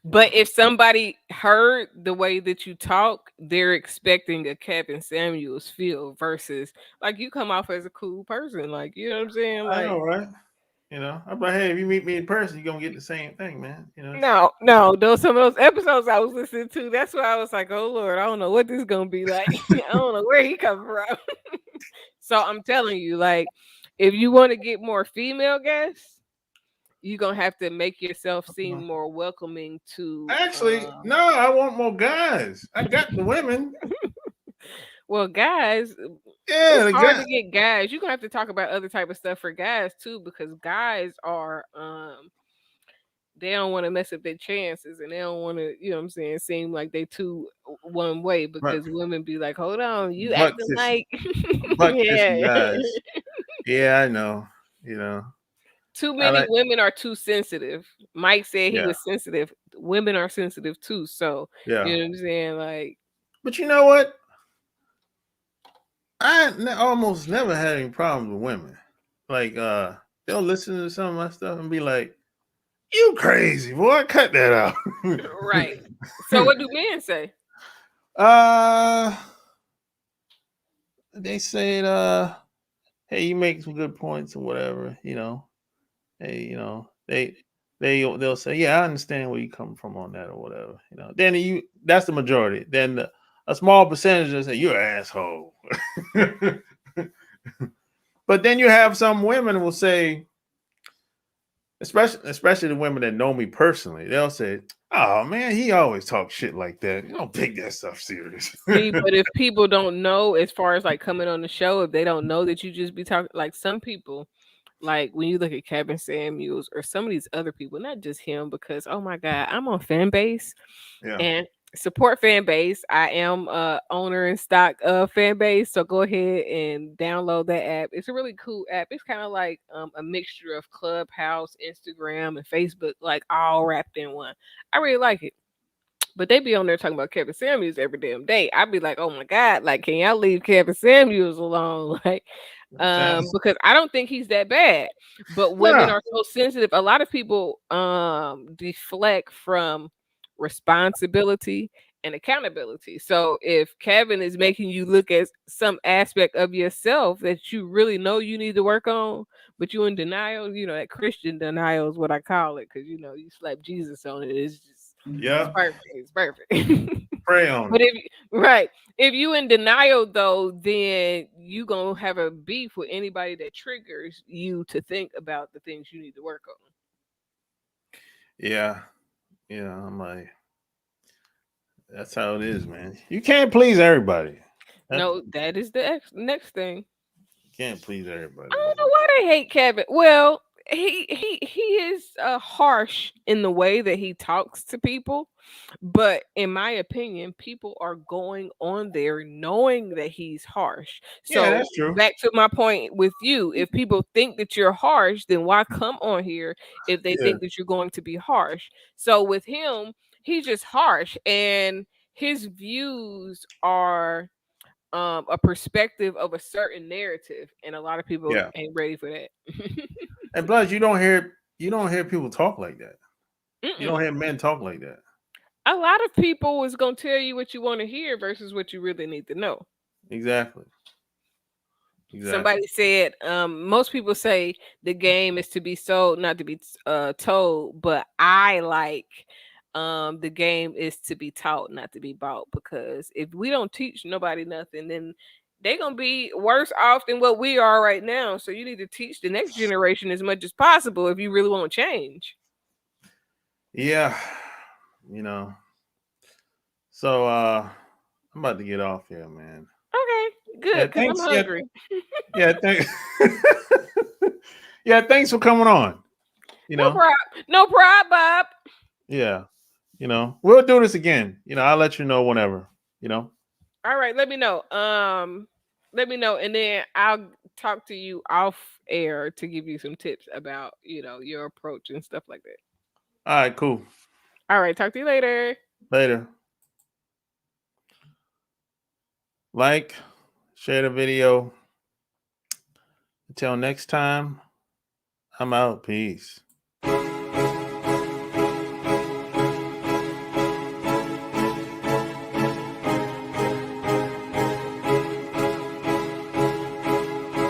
But if somebody heard the way that you talk, they're expecting a Kevin Samuels feel versus like you come off as a cool person. Like, you know what I'm saying? I Like, know, right? You know, I'm like, hey, if you meet me in person, you're gonna get the same thing, man. You know, No, those some of those episodes I was listening to. That's why I was like, "Oh Lord, I don't know what this is gonna be like. I don't know where he come from." So I'm telling you, like, if you want to get more female guests, you're gonna have to make yourself seem more welcoming to. actually, no, I want more guys. I got the women. Well, guys, Yeah, it's the hard guy. to get guys. You're gonna have to talk about other type of stuff for guys too, because guys are they don't want to mess up their chances and they don't want to, you know what I'm saying, seem like they too one way But because women be like, hold on, you butt acting kissing, like butt kissing yeah. guys. Yeah, I know. You know, Too I many like. women are too sensitive. Mike said he Yeah, was sensitive. Women are sensitive too. So, you yeah. know what I'm saying? Like, But you know what? Almost never had any problems with women. Like, they'll listen to some of my stuff and be like, "You crazy boy, cut that out." right. So what do men say? uh, they said, "Hey, you make some good points or whatever." You know, hey, you know, they'll say, "Yeah, I understand where you come from on that or whatever." You know, then that's the majority. Then a small percentage will say, "You're an asshole." But then you have some women who will say, especially the women that know me personally, they'll say, "Oh man, he always talks shit like that. You don't take that stuff serious." See, but if people don't know, as far as like coming on the show, if they don't know that you just be talking, like some people, like when you look at Kevin Samuels or some of these other people, not just him, because oh my God, I'm on fan base Yeah, and support fan base. I am owner and stock of fan base, so go ahead and download that app. It's a really cool app. It's kind of like a mixture of Clubhouse, Instagram, and Facebook, like all wrapped in one. I really like it. But they be on there talking about Kevin Samuels every damn day. I'd be like, oh my God, like, can y'all leave Kevin Samuels alone? Like, sounds because I don't think he's that bad. But women nah. are so sensitive. A lot of people deflect from responsibility and accountability. So if Kevin is making you look at some aspect of yourself that you really know you need to work on, but you in denial, you know, that Christian denial is what I call it, because you know you slap Jesus on it. It's Yeah, perfect. It's perfect. pray on But it. if you in denial though, then you gonna have a beef with anybody that triggers you to think about the things you need to work on. Yeah, yeah. I'm like, that's how it is, man. You can't please everybody. That, No, that is the next thing. you can't please everybody, I don't man. know why they hate Kevin. Well, he is harsh in the way that he talks to people, but in my opinion, people are going on there knowing that he's harsh. Yeah, So that's true. back to my point with you, if people think that you're harsh, then why come on here if they Yeah, think that you're going to be harsh? So with him, he's just harsh and his views are a perspective of a certain narrative, and a lot of people yeah. ain't ready for that. And plus, you don't hear people talk like that. You don't Mm-mm. hear men talk like that. A lot of people is gonna tell you what you want to hear versus what you really need to know. Exactly. Exactly. Somebody said, most people say the game is to be sold, not to be told, but I like the game is to be taught, not to be bought. Because if we don't teach nobody nothing, then they're gonna be worse off than what we are right now. So you need to teach the next generation as much as possible if you really want change. Yeah. You know. So I'm about to get off here, man. Okay, Yeah, good, because I'm thanks. Yeah, hungry. yeah, thanks. Yeah, thanks for coming on. You No know, problem. No problem, Bob. yeah, we'll do this again. I'll let you know whenever. You know, All right, let me know. Let me know, and then I'll talk to you off air to give you some tips about your approach and stuff like that. all right, cool. All right, talk to you later. Later. Like, share the video. Until next time, I'm out. Peace.